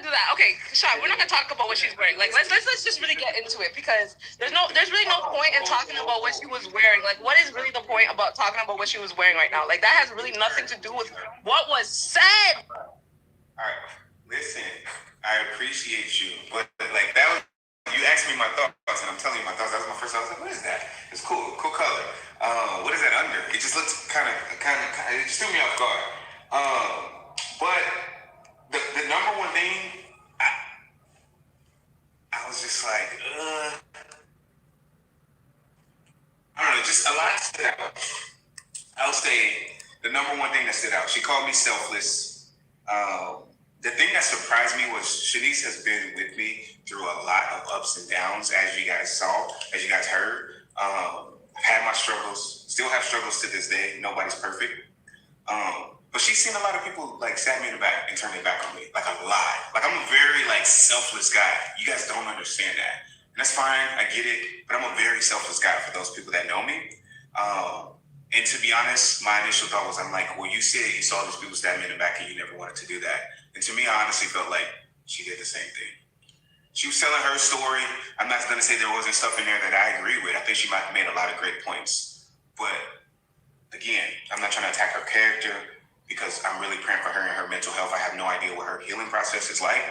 do that. Okay, Sean, we're not gonna talk about what she's wearing. Like, let's just really get into it, because there's really no point in talking about what she was wearing. Like, what is really the point about talking about what she was wearing right now? Like, that has really nothing to do with what was said. All right, listen, I appreciate you, but like that was, you asked me my thoughts, and I'm telling you my thoughts. That was my first thought. I was like, what is that? It's cool color. What is that under? It just looks kind of. It just threw me off guard. But the number one thing, I was just like, I don't know, just a lot stood out. I'll say the number one thing that stood out. She called me selfless. The thing that surprised me was Shanice has been with me through a lot of ups and downs, as you guys saw, as you guys heard. I've had my struggles, still have struggles to this day. Nobody's perfect. But she's seen a lot of people like stab me in the back and turn their back on me, like a lot. Like I'm a very like selfless guy. You guys don't understand that. And that's fine, I get it, but I'm a very selfless guy for those people that know me. And to be honest, my initial thought was, I'm like, well, you said you saw these people stab me in the back and you never wanted to do that. And to me, I honestly felt like she did the same thing. She was telling her story. I'm not going to say there wasn't stuff in there that I agree with. I think she might have made a lot of great points. But again, I'm not trying to attack her character because I'm really praying for her and her mental health. I have no idea what her healing process is like.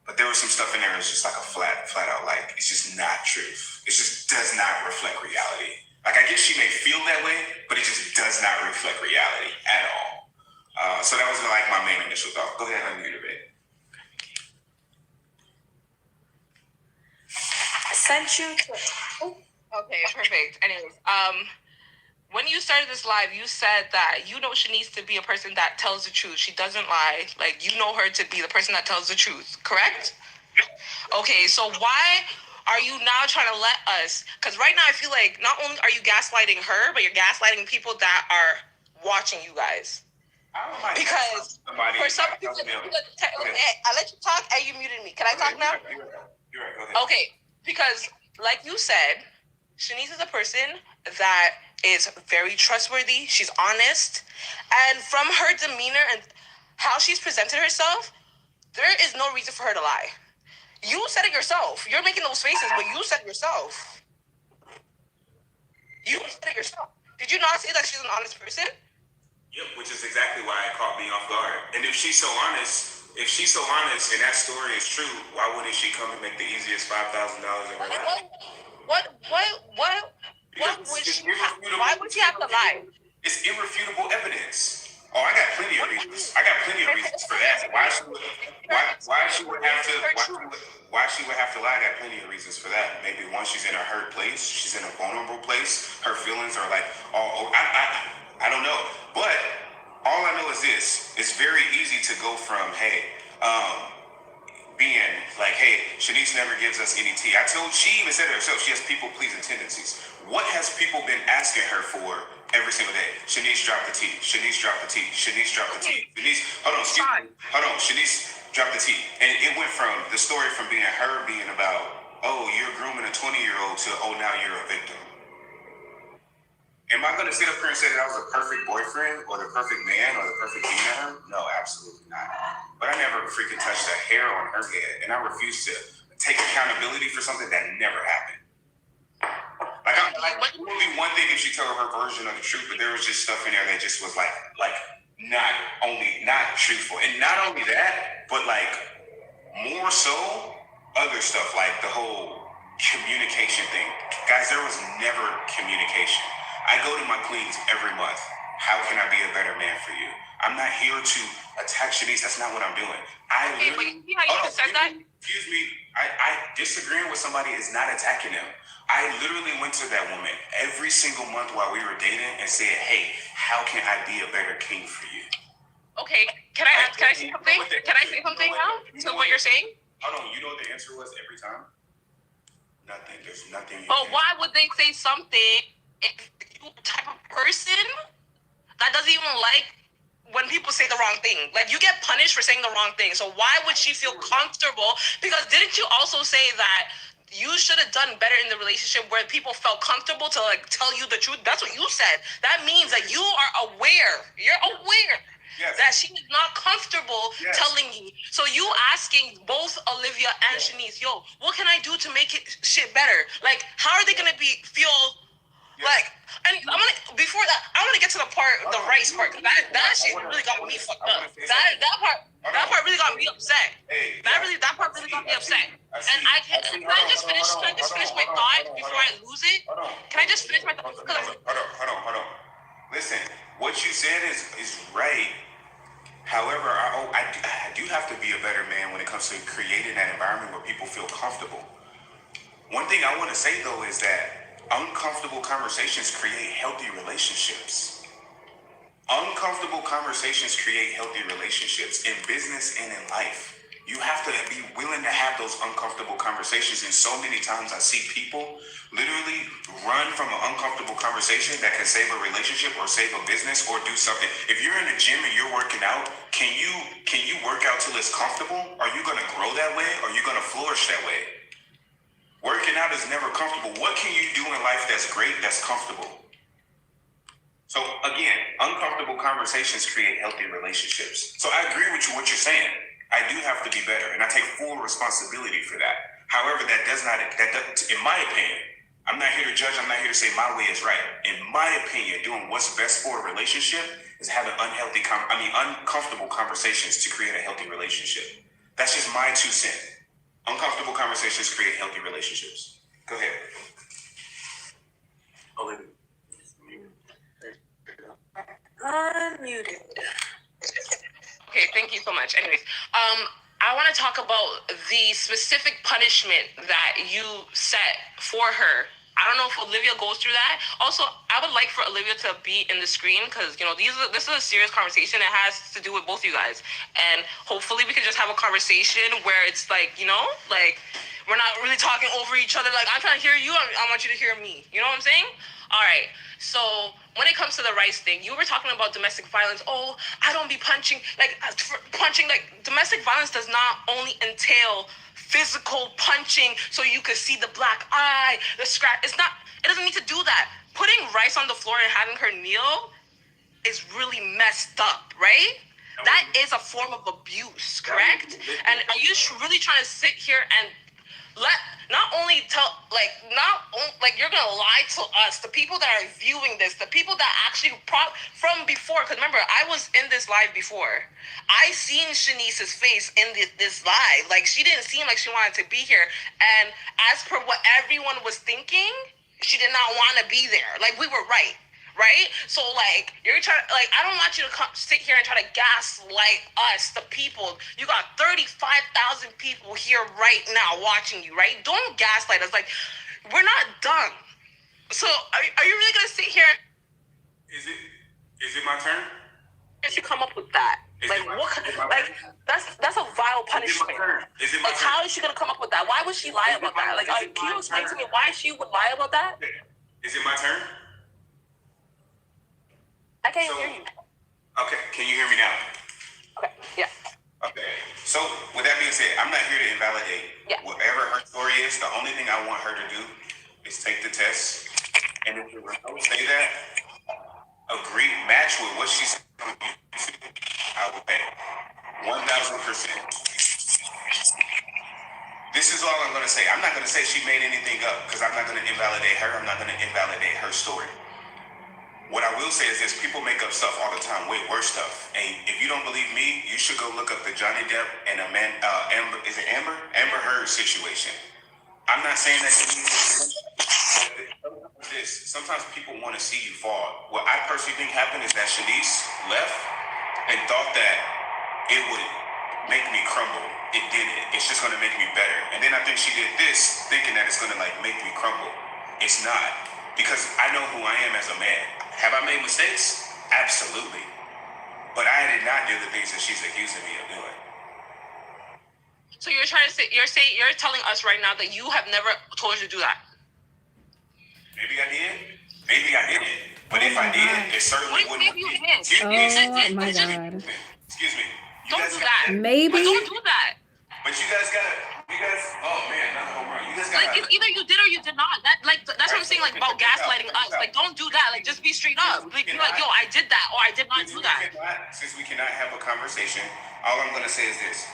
But there was some stuff in there that's just like a flat out, like, it's just not truth. It just does not reflect reality. Like, I guess she may feel that way, but it just does not reflect reality at all. So that was like my main initial thought. Go ahead, unmute it, babe. Sent you. Okay, perfect. Anyways, when you started this live, you said that you know Shanice to be a person that tells the truth. She doesn't lie. Like, you know her to be the person that tells the truth, correct? Okay, so why are you now trying to let us? Because right now I feel like not only are you gaslighting her, but you're gaslighting people that are watching you guys. Because for some people, I let you talk and you muted me. Can I talk now? You're right, go ahead. Okay, because like you said, Shanice is a person that is very trustworthy. She's honest. And from her demeanor and how she's presented herself, there is no reason for her to lie. You said it yourself. You're making those faces, but you said it yourself. You said it yourself. Did you not say that she's an honest person? Yep, which is exactly why it caught me off guard. And if she's so honest and that story is true, why wouldn't she come and make the easiest $5,000 of her life? Why would she have to lie? It's irrefutable evidence. Oh, I got plenty of reasons. For that. Why she would have to lie? I got plenty of reasons for that. Maybe one, she's in a hurt place. She's in a vulnerable place. Her feelings are like, I don't know. But all I know is this: it's very easy to go from being like, hey, Shanice never gives us any tea. She even said it herself, she has people-pleasing tendencies. What has people been asking her for every single day? Shanice, drop the tea. Shanice, drop the tea. Shanice, drop the tea. Shanice, hold on. Shanice, drop the tea. And it went from the story from being about, oh, you're grooming a 20-year-old to, oh, now you're a victim. Am I going to sit up here and say that I was a perfect boyfriend or the perfect man or the perfect king to her? No, absolutely not. But I never freaking touched a hair on her head, and I refuse to take accountability for something that never happened. It would be one thing if she told her version of the truth, but there was just stuff in there that just was like not truthful. And not only that, but like more so other stuff, like the whole communication thing. Guys, there was never communication. I go to my queens every month. How can I be a better man for you? I'm not here to attack Shanice. That's not what I'm doing. Okay, but you see how you just said that? Excuse me. I disagreeing with somebody is not attacking them. I literally went to that woman every single month while we were dating and said, hey, how can I be a better king for you? Okay, can I say something? Can I say something now to what you're saying? Hold on, you know what the answer was every time? Nothing. There's nothing. But why would they say something if you're the type of person that doesn't even like when people say the wrong thing? Like, you get punished for saying the wrong thing. So why would she feel comfortable? Because didn't you also say that you should have done better in the relationship where people felt comfortable to like tell you the truth? That's what you said. That means that you are aware. You're aware. Yes. That she is not comfortable telling you. So you asking both Olivia and Shanice, yo, what can I do to make it shit better? Like, how are they gonna feel like? And I'm gonna before that, I want to get to the rice part, because that shit really got me fucked up. That part really got me upset. That part really got me upset. And can I just finish my thought before I lose it? Can I just finish my thought? Hold on. Listen, what you said is right. However, I do have to be a better man when it comes to creating that environment where people feel comfortable. One thing I want to say, though, is that uncomfortable conversations create healthy relationships. Uncomfortable conversations create healthy relationships in business and in life. You have to be willing to have those uncomfortable conversations. And so many times I see people literally run from an uncomfortable conversation that can save a relationship or save a business or do something. If you're in the gym and you're working out, can you work out till it's comfortable? Are you going to grow that way? Or are you going to flourish that way? Working out is never comfortable. What can you do in life that's great, that's comfortable? So again, uncomfortable conversations create healthy relationships. So I agree with you what you're saying. I do have to be better, and I take full responsibility for that. However, that does, in my opinion, I'm not here to judge. I'm not here to say my way is right. In my opinion, doing what's best for a relationship is having uncomfortable conversations to create a healthy relationship. That's just my 2 cents. Uncomfortable conversations create healthy relationships. Go ahead. Olivia. Unmuted. Okay, thank you so much. Anyways, I want to talk about the specific punishment that you set for her. I don't know if Olivia goes through that. Also, I would like for Olivia to be in the screen because, this is a serious conversation that has to do with both you guys. And hopefully we can just have a conversation where it's like, we're not really talking over each other. Like, I'm trying to hear you. I want you to hear me. You know what I'm saying? All right. So when it comes to the rice thing, you were talking about domestic violence. Oh, I don't be punching. Domestic violence does not only entail physical punching so you could see the black eye, the scratch. It doesn't need to do that. Putting rice on the floor and having her kneel is really messed up, right? That is a form of abuse, correct? And are you really trying to sit here and you're gonna lie to us, the people that are viewing this, the people that actually from before, because remember, I was in this live before. I seen Shanice's face in this live. Like, she didn't seem like she wanted to be here. And as per what everyone was thinking, she did not want to be there. Like, we were right? So, you're trying, I don't want you to sit here and try to gaslight us, the people. You got 35,000 people here right now watching you, right? Don't gaslight us. We're not done. So, are you really going to sit here? Is it my turn? Did you come up with that? That's a vile punishment. Is it my turn? How is she going to come up with that? Why would she lie about that? Can you explain to me why she would lie about that? Is it my turn? I can't hear you. Okay, can you hear me now? Okay, yeah. Okay, so with that being said, I'm not here to invalidate whatever her story is. The only thing I want her to do is take the test. And if the results say that, match with what she said, I will pay 1,000%. This is all I'm going to say. I'm not going to say she made anything up because I'm not going to invalidate her. I'm not going to invalidate her story. What I will say is this: people make up stuff all the time, way worse stuff. And if you don't believe me, you should go look up the Johnny Depp and Amber Heard situation. I'm not saying that sometimes people want to see you fall. What I personally think happened is that Shanice left, and thought that it would make me crumble. It didn't. It's just gonna make me better. And then I think she did this, thinking that it's gonna like make me crumble. It's not. Because I know who I am as a man. Have I made mistakes? Absolutely. But I did not do the things that she's accusing me of doing. So you're trying to say, you're telling us right now that you have never told her to do that. Maybe I did. Maybe I didn't. But if I did, it certainly wouldn't. Maybe you did. Oh my God. Excuse me. Don't do that. Maybe. But don't do that. But you guys, oh man, not the whole world. You guys Like, either you did or you did not. That's what I'm saying, like, about gaslighting us. Like, don't do that. Like, just be straight up. Like, be like, yo, I did that, or I did not do that. Since we cannot have a conversation, all I'm gonna say is this.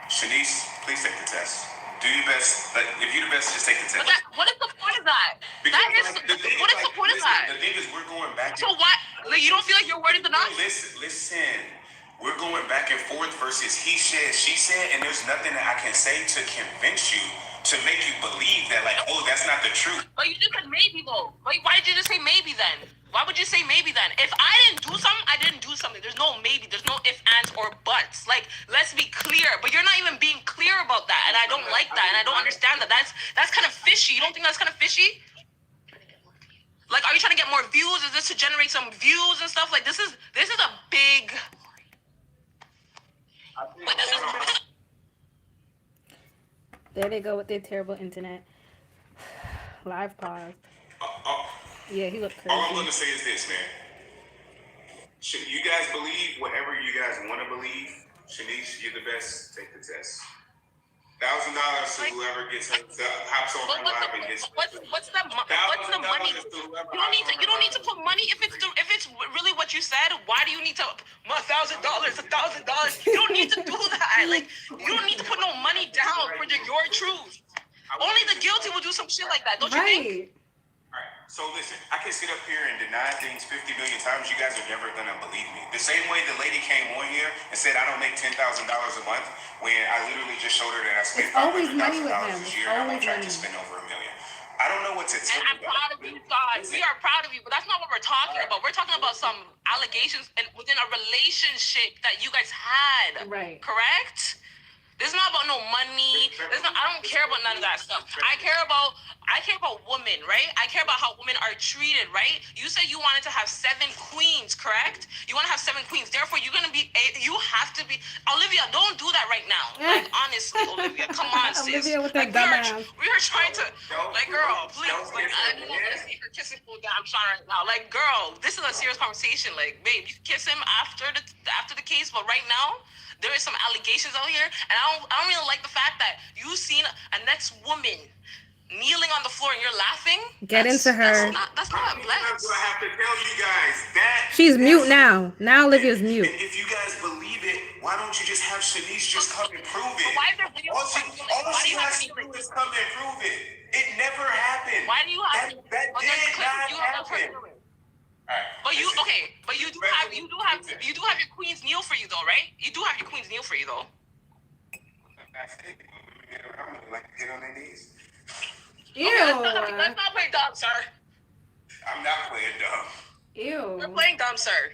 Shanice, please take the test. Do your best. Like, if you're the best, just take the test. But what is the point of that? What is the point of that? The thing is, we're going back. So what? Like, you don't feel like your word is enough? Listen. We're going back and forth versus he said, she said, and there's nothing that I can say to convince you, to make you believe that, like, oh, that's not the truth. But you just said maybe, though. Like, why did you just say maybe then? Why would you say maybe then? If I didn't do something, I didn't do something. There's no maybe. There's no ifs, ands, or buts. Like, let's be clear. But you're not even being clear about that, and I don't like that, and I don't understand that. That's kind of fishy. You don't think that's kind of fishy? Like, are you trying to get more views? Is this to generate some views and stuff? Like, this is a big... There they go with their terrible internet. Live pause. Yeah, he looked crazy. All I'm going to say is this, man. You guys believe whatever you guys want to believe. Shanice, you're the best. Take the test. $1,000 to whoever hops on the live and gets. What's the money? You don't need to put money if it's really what you said. Why do you need to $1,000? $1,000? You don't need to do that. Like, you don't need to put no money down for your truth. Only the guilty will do some shit like that. Don't you think? All right, so listen, I can sit up here and deny things 50 million times. You guys are never gonna believe me. The same way the lady came on here and said I don't make $10,000 a month, when I literally just showed her that I spent $500,000 this year and I'm on track to spend over $1 million. I don't know what to tell you. And I'm proud of you, God. We are proud of you, but that's not what we're talking about. We're talking about some allegations and within a relationship that you guys had. Right. Correct? This is not about no money. I don't care about none of that stuff. I care about women, right? I care about how women are treated, right? You said you wanted to have 7 queens, correct? You want to have 7 queens. Therefore, you have to be. Olivia, don't do that right now. Like, honestly, Olivia, come on, sis. Olivia with that we are trying to, like, girl, please. Like, I don't want to see her kissing full damn shot right now. Like, girl, this is a serious conversation. Like, babe, you can kiss him after the case, but right now, there is some allegations out here, and I don't really like the fact that you've seen a next woman kneeling on the floor and you're laughing. Get into her. That's not blessed. I have to tell you guys that She's mute now. Now Olivia's mute. And if you guys believe it, why don't you just have Shanice just come and prove it? Why is there videos? All she has to do is come and prove it. It never happened. Why do you have that did not happen? Right. But you do have your queens kneel for you though, right? You do have your queens kneel for you though. I'm gonna like get on their knees. Ew. Okay, let's not play dumb, sir. I'm not playing dumb. Ew. We're playing dumb, sir.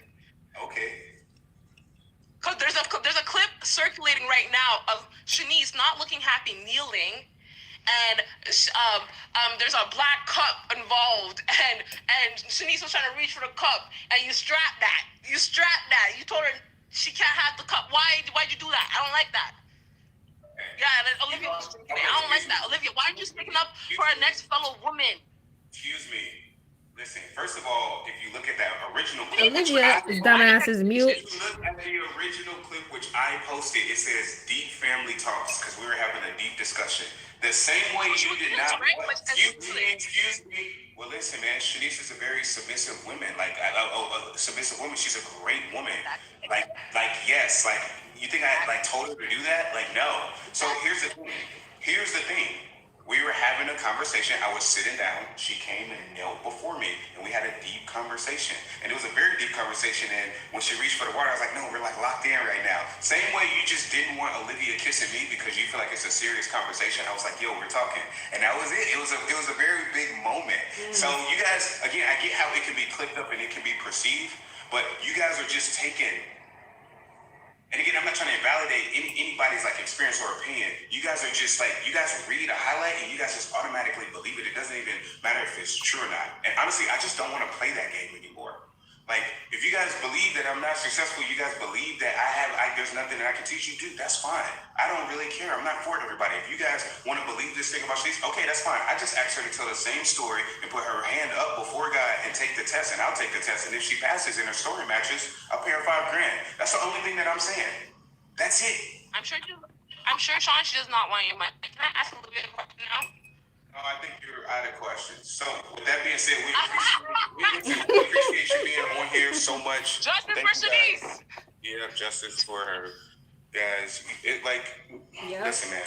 Okay. Cause there's a clip circulating right now of Shanice not looking happy, kneeling. And there's a black cup involved, and Shanice was trying to reach for the cup, and you strapped that. You told her she can't have the cup. Why'd you do that? I don't like that. Yeah, and then Olivia was drinking it. I don't like that. Olivia, why aren't you sticking up for our next fellow woman? Excuse me. Listen, first of all, if you look at that original clip, Olivia, dumbass is mute. If you look at the original clip which I posted, it says deep family talks because we were having a deep discussion. The same way you did not. Excuse me. Well, listen, man. Shanice is a very submissive woman. Like a submissive woman. She's a great woman. Like yes. Like you think I told her to do that? Like no. So here's the thing. We were having a conversation. I was sitting down. She came and knelt before me, and we had a deep conversation. And it was a very deep conversation. And when she reached for the water, I was like, no, we're like locked in right now. Same way you just didn't want Olivia kissing me because you feel like it's a serious conversation. I was like, yo, we're talking. And that was it. It was a very big moment. So you guys, again, I get how it can be clipped up and it can be perceived, but you guys are just taking And again, I'm not trying to invalidate anybody's like experience or opinion. You guys are just like, you guys read a highlight and you guys just automatically believe it. It doesn't even matter if it's true or not. And honestly, I just don't want to play that game anymore. Like, if you guys believe that I'm not successful, you guys believe that there's nothing that I can teach you, dude, that's fine. I don't really care. I'm not for it, everybody. If you guys want to believe this thing about Shanice, okay, that's fine. I just asked her to tell the same story and put her hand up before God and take the test, and I'll take the test. And if she passes and her story matches, I'll pay her $5,000. That's the only thing that I'm saying. That's it. I'm sure, Sean, she does not want your money. Can I ask Olivia a question now? No, I think you're out of questions. So, with that being said, we appreciate you being on here so much. Justice for Shanice. Yeah, justice for her. Guys, listen, man.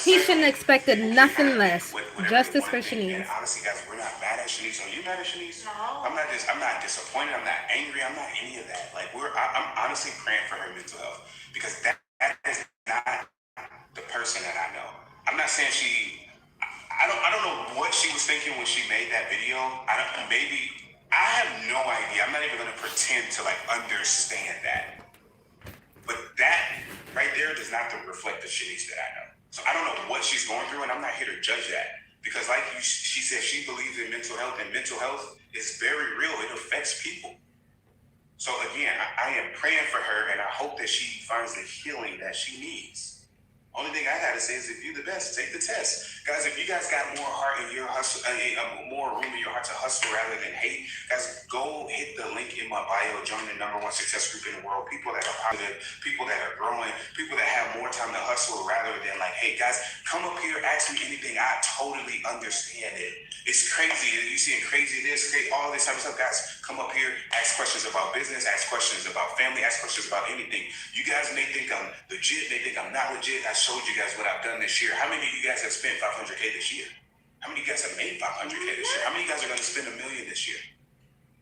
He shouldn't have expected nothing less. Justice for Shanice. And honestly, guys, we're not mad at Shanice. Are you mad at Shanice? No. I'm not disappointed. I'm not angry. I'm not any of that. Like, I'm honestly praying for her mental health because that is not the person that I know. I'm not saying I don't know what she was thinking when she made that video. I have no idea. I'm not even gonna pretend to like understand that. But that right there does not reflect the Shanice that I know. So I don't know what she's going through, and I'm not here to judge that. Because she said she believes in mental health, and mental health is very real. It affects people. So again, I am praying for her, and I hope that she finds the healing that she needs. Only thing I gotta say is, if you're the best, take the test, guys. If you guys got more heart in your hustle, more room in your heart to hustle rather than hate, guys, go hit the link in my bio. Join the #1 success group in the world. People that are positive, people that are growing, people that have more time to hustle rather than like, hey, guys, come up here, ask me anything. I totally understand it. It's crazy. You see crazy this, all this type of stuff, guys. Come up here, ask questions about business, ask questions about family, ask questions about anything. You guys may think I'm legit, may think I'm not legit. I showed you guys what I've done this year. How many of you guys have spent $500K this year? How many of you guys have made $500K this year? How many of you guys are going to spend $1 million this year?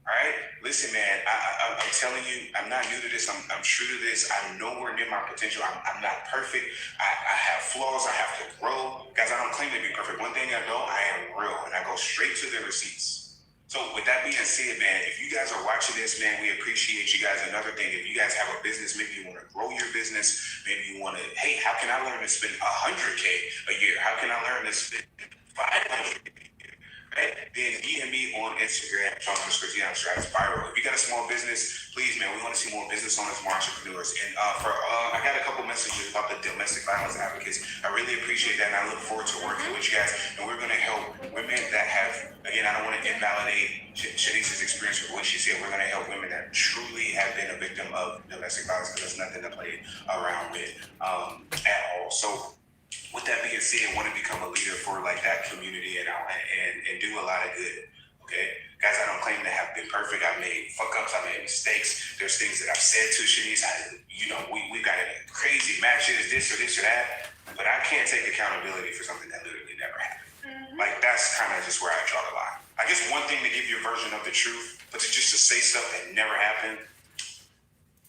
All right, listen, man. I'm telling you, I'm not new to this. I'm true to this. I'm nowhere near my potential. I'm not perfect. I have flaws. I have to grow, guys. I don't claim to be perfect. One thing I know, I am real, and I go straight to the receipts. So with that being said, man, if you guys are watching this, man, we appreciate you guys. Another thing, if you guys have a business, maybe you want to grow your business, maybe you want to, hey, how can I learn to spend $100K a year? How can I learn to spend $500K? Right? Then DM me on Instagram, Sean_Viral. If you got a small business, please, man, we want to see more business owners, more entrepreneurs. And I got a couple messages about the domestic violence advocates. I really appreciate that, and I look forward to working with you guys. And we're going to help women that have, again, I don't want to invalidate Shanice's experience with what she said. We're going to help women that truly have been a victim of domestic violence, because there's nothing to play around with at all. So, with that being said, I want to become a leader for like that community and do a lot of good. Okay, guys, I don't claim to have been perfect. I've made fuck ups. I've made mistakes. There's things that I've said to Shanice. We got in crazy matches, this or that. But I can't take accountability for something that literally never happened. Mm-hmm. Like, that's kind of just where I draw the line. I guess one thing to give you a version of the truth, but to say stuff that never happened.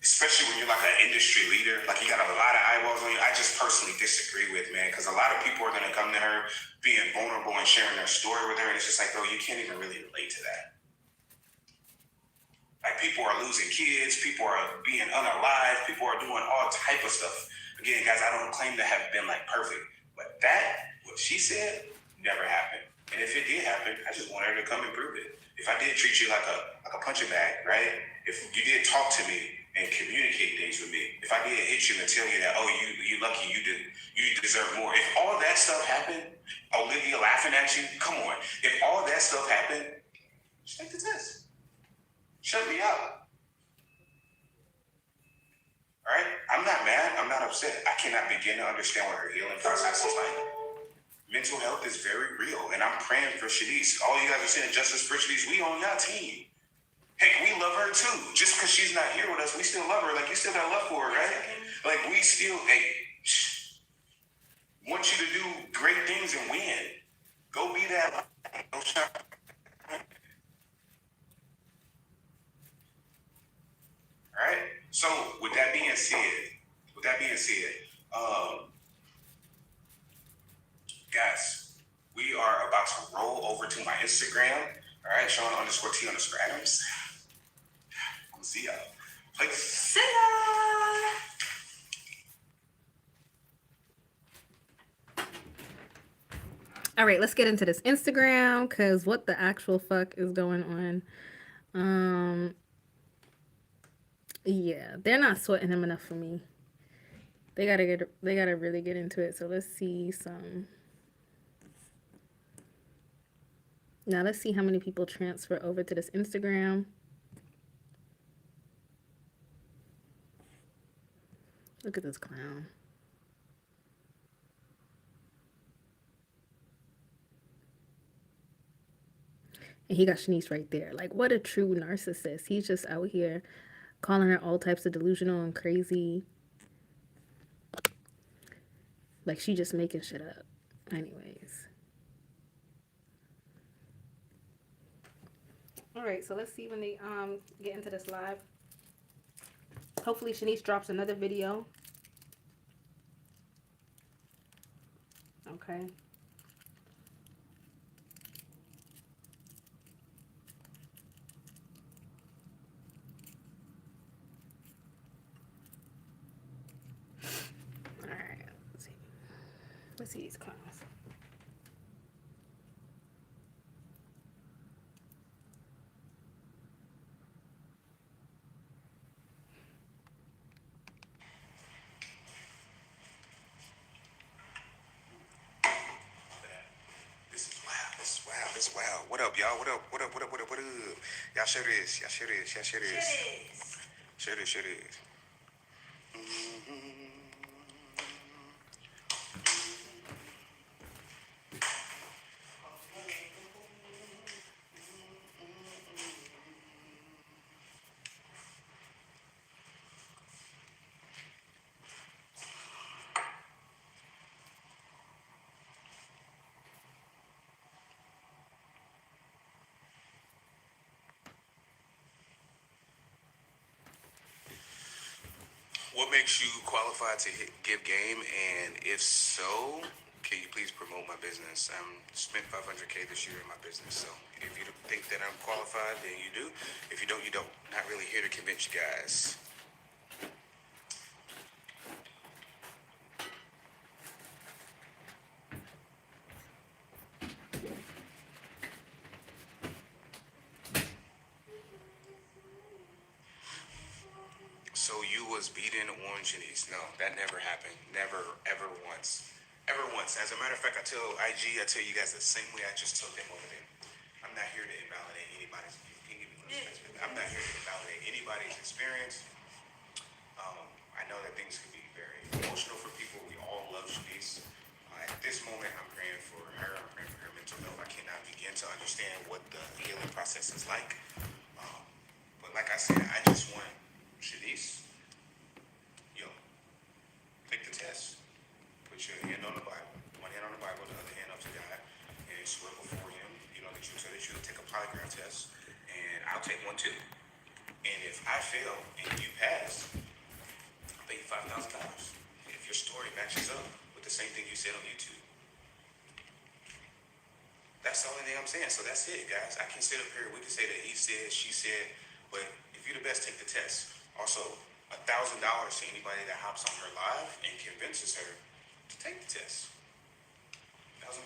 Especially when you're like an industry leader, like you got a lot of eyeballs on you, I just personally disagree with, man, because a lot of people are going to come to her being vulnerable and sharing their story with her, and it's just like, bro, you can't even really relate to that. Like, people are losing kids, people are being unalive, people are doing all type of stuff. Again, guys, I don't claim to have been like perfect, but what she said, never happened. And if it did happen, I just want her to come and prove it. If I did treat you like a punching bag, right? If you did talk to me and communicate things with me, if I did hit you and tell you that, oh, you lucky, you deserve more. If all that stuff happened, Olivia laughing at you, come on. If all that stuff happened, just take the test. Shut me up. All right? I'm not mad. I'm not upset. I cannot begin to understand what her healing process is like. Mental health is very real, and I'm praying for Shanice. All you guys are saying, justice for Shanice, we on your team. Heck, we love her too. Just because she's not here with us, we still love her. Like, you still got love for her, right? Like, we still, want you to do great things and win. Go be that light. Go shine. All right? So, with that being said, guys, we are about to roll over to my Instagram. All right, Sean_T_Adams. See y'all. See ya. All right, let's get into this Instagram, because what the actual fuck is going on? Yeah, they're not sweating him enough for me. They gotta really get into it. So let's see some. Now let's see how many people transfer over to this Instagram. Look at this clown. And he got Shanice right there. Like, what a true narcissist. He's just out here calling her all types of delusional and crazy. Like, she just making shit up. Anyways. All right, so let's see when they get into this live. Hopefully Shanice drops another video. Okay. All right, let's see. Let's see these clowns. This is wild. What up, y'all? What up? What up? What up? What up? What up? Y'all share this. Y'all share this. Y'all share this. Share this. Share this. What makes you qualified to give game? And if so, can you please promote my business? I'm spent $500K this year in my business. So if you think that I'm qualified, then you do. If you don't, you don't. Not really here to convince you guys. So you was beating on Shanice? No, that never happened. Never, ever once. Ever once. As a matter of fact, I tell IG, I tell you guys the same way I just told them over there. I'm not here to invalidate anybody's opinion. I'm not here to invalidate anybody's experience. I know that things can be very emotional for people. We all love Shanice. At this moment, I'm praying for her. I'm praying for her mental health. I cannot begin to understand what the healing process is like. But like I said, I just want Shanice, yo, take the test. Put your hand on the Bible, one hand on the Bible, the other hand up to God, and swear before Him, you know, that you tell the truth. Take a polygraph test, and I'll take one too. And if I fail and you pass, I'll pay you $5,000. If your story matches up with the same thing you said on YouTube. That's the only thing I'm saying. So that's it, guys. I can sit up here. We can say that he said, she said, but if you're the best, take the test. Also, $1,000 to anybody that hops on her live and convinces her to take the test. $1,000,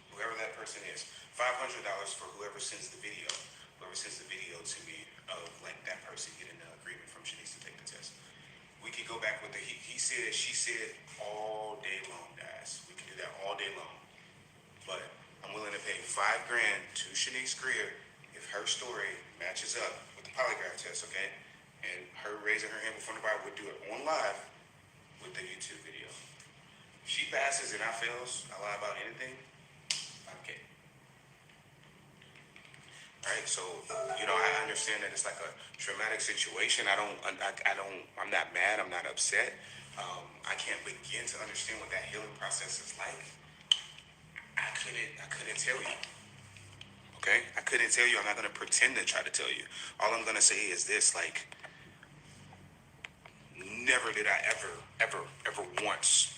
whoever that person is. $500 for whoever sends the video. Whoever sends the video to me of like that person getting the agreement from Shanice to take the test. We can go back with the he said, she said all day long, guys. We can do that all day long. But I'm willing to pay $5,000 to Shanice Greer if her story matches up with the polygraph test, okay? And her raising her hand before the Bible would do it on live with the YouTube video. If she passes and I fails, I lie about anything, $5,000. Right? So, you know, I understand that it's like a traumatic situation. I'm not mad. I'm not upset. I can't begin to understand what that healing process is like. I couldn't tell you. Okay? I couldn't tell you. I'm not going to pretend to try to tell you. All I'm going to say is this, like, never did I ever once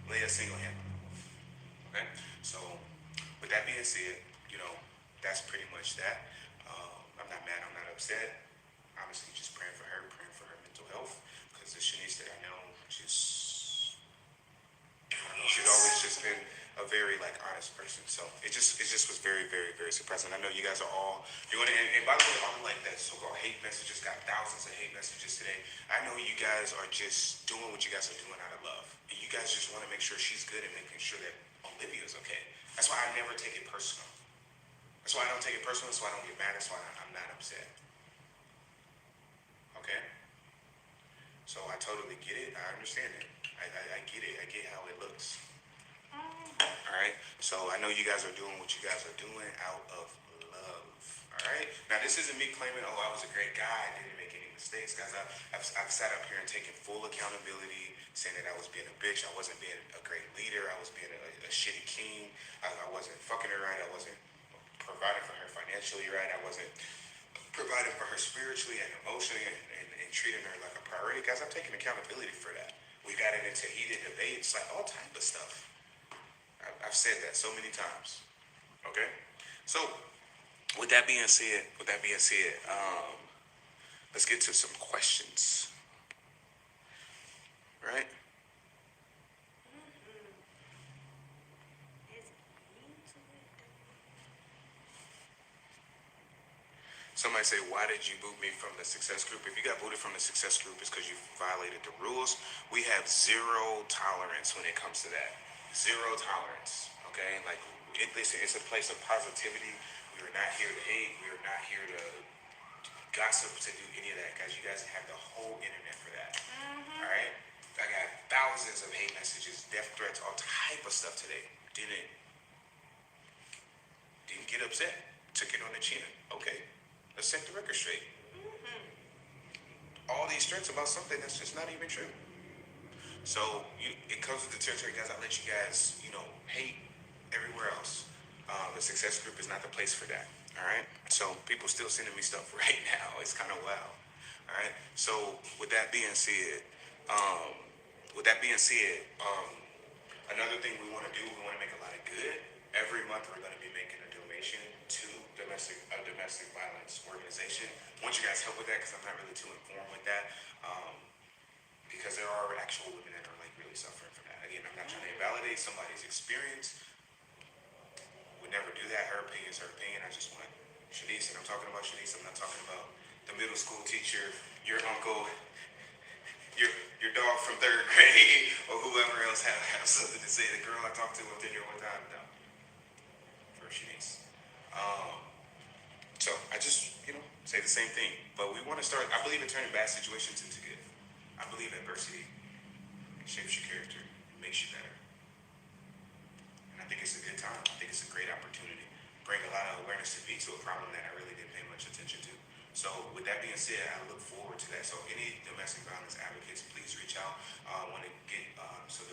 lay a single hand. Okay? So, with that being said, you know, that's pretty much that. I'm not mad. I'm not upset. Honestly, just praying for her mental health, because the Shanice that I know, just I don't know, she's always just been a very like honest person. So it just was very, very, very surprising. I know you guys are all doing it, and by the way, all like that so-called hate messages, got thousands of hate messages today. I know you guys are just doing what you guys are doing out of love, and you guys just want to make sure she's good and making sure that Olivia's okay. That's why I never take it personal. That's why I don't take it personal. That's why I don't get mad. That's why I'm not upset. Okay? So I totally get it. I understand it. I get it. I get how it looks. All right. So I know you guys are doing what you guys are doing out of love. All right. Now this isn't me claiming, oh, I was a great guy, I didn't make any mistakes, guys. I've sat up here and taken full accountability, saying that I was being a bitch, I wasn't being a great leader, I was being a shitty king, I wasn't fucking her right, I wasn't providing for her financially right, I wasn't providing for her spiritually and emotionally, and treating her like a priority. Guys, I'm taking accountability for that. We got it into heated debates, like all type of stuff. I've said that so many times. Okay? So, with that being said, let's get to some questions. Right? Somebody say, why did you boot me from the success group? If you got booted from the success group, it's because you violated the rules. We have zero tolerance when it comes to that. Zero tolerance. Okay? Like, listen, it's a place of positivity. We are not here to hate. We are not here to gossip, to do any of that, guys. You guys have the whole internet for that. All right? I got thousands of hate messages, death threats, all type of stuff today. Didn't get upset. Took it on the chin. Okay. Let's set the record straight. All these threats about something that's just not even true. So it comes with the territory, guys. I let you guys, hate everywhere else. The success group is not the place for that. All right. So people still sending me stuff right now. It's kind of wild. All right. So with that being said, another thing we want to do, we want to make a lot of good. Every month we're going to be making a donation to a domestic violence organization. I want you guys help with that, because I'm not really too informed with that. Because there are actual women that are like really suffering from that. Again, I'm not trying to invalidate somebody's experience. Would never do that. Her opinion is her opinion. I just want Shanice, and I'm talking about Shanice. I'm not talking about the middle school teacher, your uncle, your dog from 3rd grade, or whoever else have something to say. The girl I talked to up there one time. No. For Shanice. So I just, say the same thing. But we want to start, I believe in turning bad situations into good. I believe adversity shapes your character, makes you better. And I think it's a good time. I think it's a great opportunity. Bring a lot of awareness to me to a problem that I really didn't pay much attention to. So with that being said, I look forward to that. So any domestic violence advocates, please reach out. I want to get some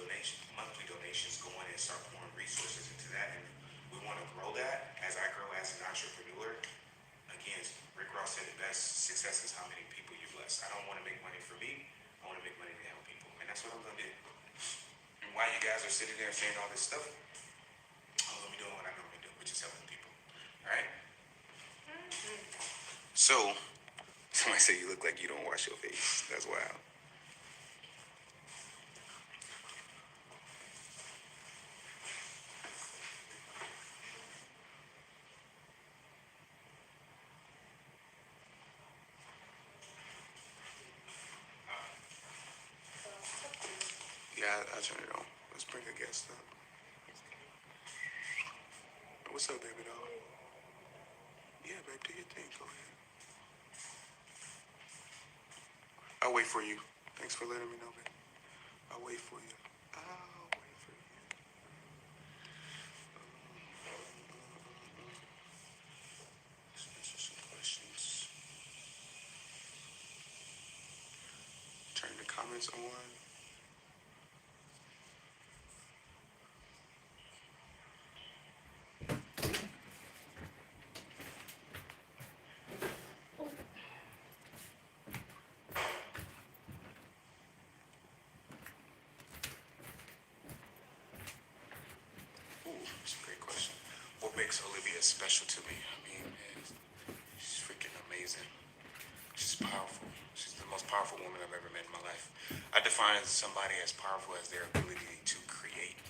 monthly donations going, and start pouring resources into that. And we want to grow that as I grow as an entrepreneur. Again, Rick Ross said the best success is how many people you bless. I don't want to make money for me. I want to make money to help people. And that's what I'm going to do. And while you guys are sitting there saying all this stuff, I'm going to be doing what I normally do, which is helping people. All right? So, somebody say you look like you don't wash your face. That's wild. Yeah, I'll turn it on. Let's bring a guest up. What's up, baby doll? Yeah, babe, do your thing. Go ahead. I'll wait for you. Thanks for letting me know, babe. I'll wait for you. I'll wait for you. Let's answer some questions. Turn the comments on. Ooh, that's a great question. What made makes Olivia special to me? I mean, man, she's freaking amazing. She's powerful. She's the most powerful woman I've ever met in my life. I define somebody as powerful as their ability to create.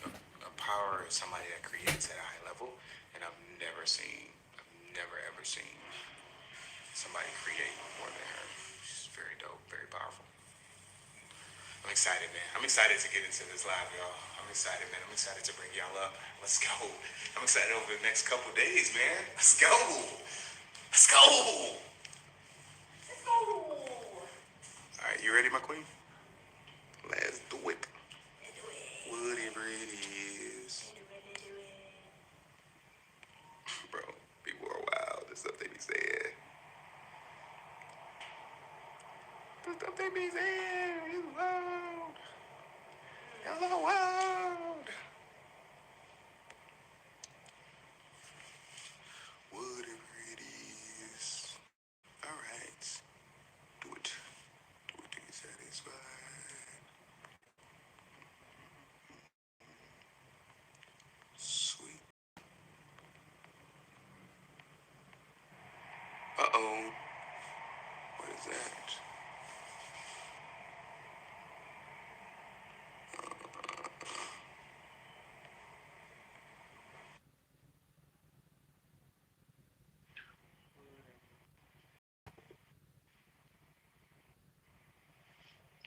A power is somebody that creates at a high level, and I've never ever seen somebody create more than her. She's very dope, very powerful. I'm excited, man. I'm excited to get into this live, y'all. I'm excited, man. I'm excited to bring y'all up. Let's go. I'm excited over the next couple days, man. Let's go. Let's go. All right, you ready, my queen? Let's do it. Whatever it is. Bro, people are wild. The stuff they be saying. The stuff they be saying is wild. Hello, world. Whatever it is. All right. Do it. Do it to be satisfied. Sweet. Uh-oh. What is that?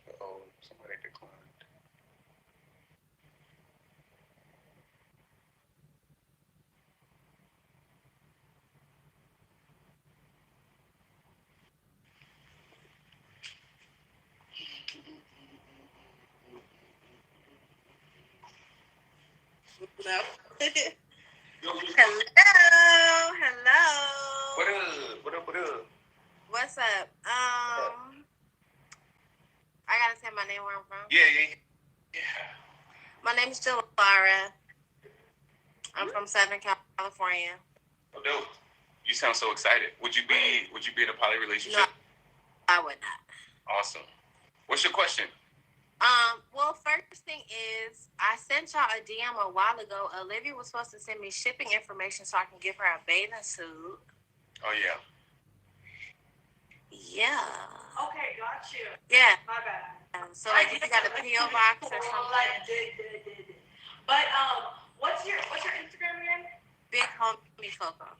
Uh-oh. Somebody declined. No. Yo, Hello. what up? What up? What up? What's up? I gotta say my name where I'm from. Yeah. My name is Lara. I'm from Southern California. Oh, dope. You sound so excited. Would you be in a poly relationship? No, I would not. Awesome. What's your question? Well, first thing is, I sent y'all a DM a while ago. Olivia was supposed to send me shipping information so I can give her a bathing suit. Oh, yeah. Yeah. Okay, got you. Yeah. My bad. So, like, if you got a P.O. box or something. But what's your Instagram again? Big Homie Coco.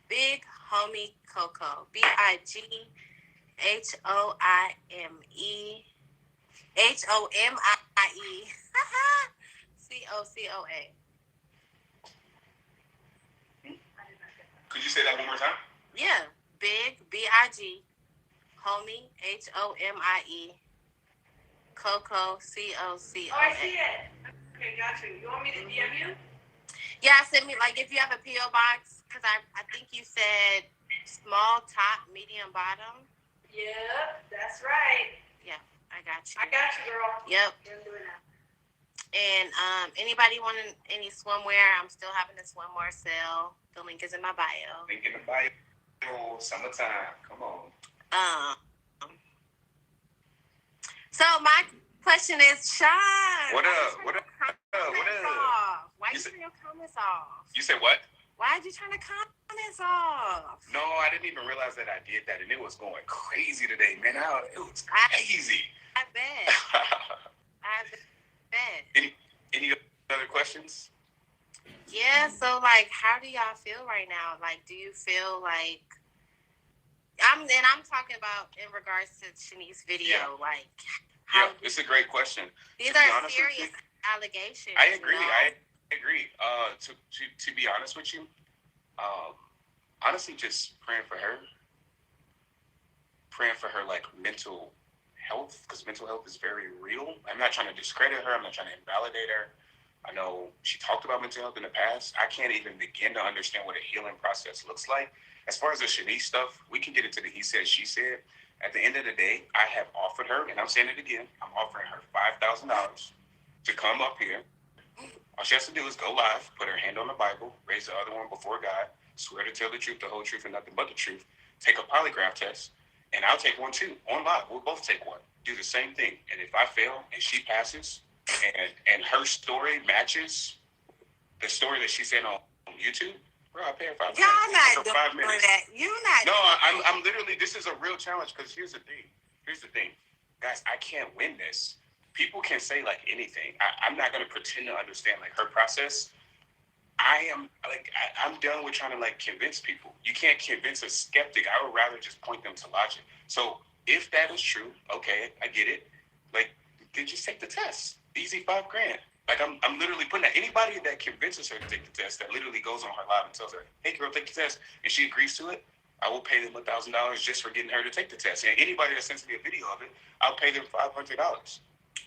Big Homie Coco. BIGHOIME. HOMIE. COCOA. Could you say that one more time? Yeah. Big BIG. Homie HOMIE. Coco COCOA. Oh, I see it. Okay, got you. You want me to DM you? Yeah, send me, like, if you have a P.O. box, because I think you said small top, medium bottom. Yep, that's right. Yeah, I got you. I got you, girl. Yep. I'm doing that. And anybody wanting any swimwear, I'm still having a swimwear sale. The link is in my bio. Link in the bio. Summertime. Come on. So my question is, Sean. What up? What up? What up? Why you turn your comments off? You said what? Why did you turn the comments off? No, I didn't even realize that I did that, and it was going crazy today, man. It was crazy. I bet. I bet. Any other questions? Yeah, so, like, how do y'all feel right now? Like, do you feel like... I'm talking about in regards to Shanice's video, like... Yeah, it's a great question. These are serious allegations. I agree. You know? I agree. To be honest with you, honestly, just praying for her, like mental health, because mental health is very real. I'm not trying to discredit her. I'm not trying to invalidate her. I know she talked about mental health in the past. I can't even begin to understand what a healing process looks like. As far as the Shanice stuff, we can get into the he said, she said. At the end of the day, I have offered her, and I'm saying it again, I'm offering her $5,000 to come up here. All she has to do is go live, put her hand on the Bible, raise the other one before God, swear to tell the truth, the whole truth, and nothing but the truth, take a polygraph test, and I'll take one too, on live. We'll both take one. Do the same thing. And if I fail and she passes, and her story matches the story that she said on YouTube, bro, I pay her $5. Y'all not for doing 5 minutes. that. You not. No, I'm literally. This is a real challenge because here's the thing, guys. I can't win this. People can say like anything. I'm not gonna pretend to understand like her process. I'm done with trying to like convince people. You can't convince a skeptic. I would rather just point them to logic. So if that is true, okay, I get it. Like, then just take the test. Easy $5 grand. Like I'm literally putting that. Anybody that convinces her to take the test, that literally goes on her live and tells her, "Hey, girl, take the test," and she agrees to it, I will pay them $1,000 just for getting her to take the test. And anybody that sends me a video of it, I'll pay them $500.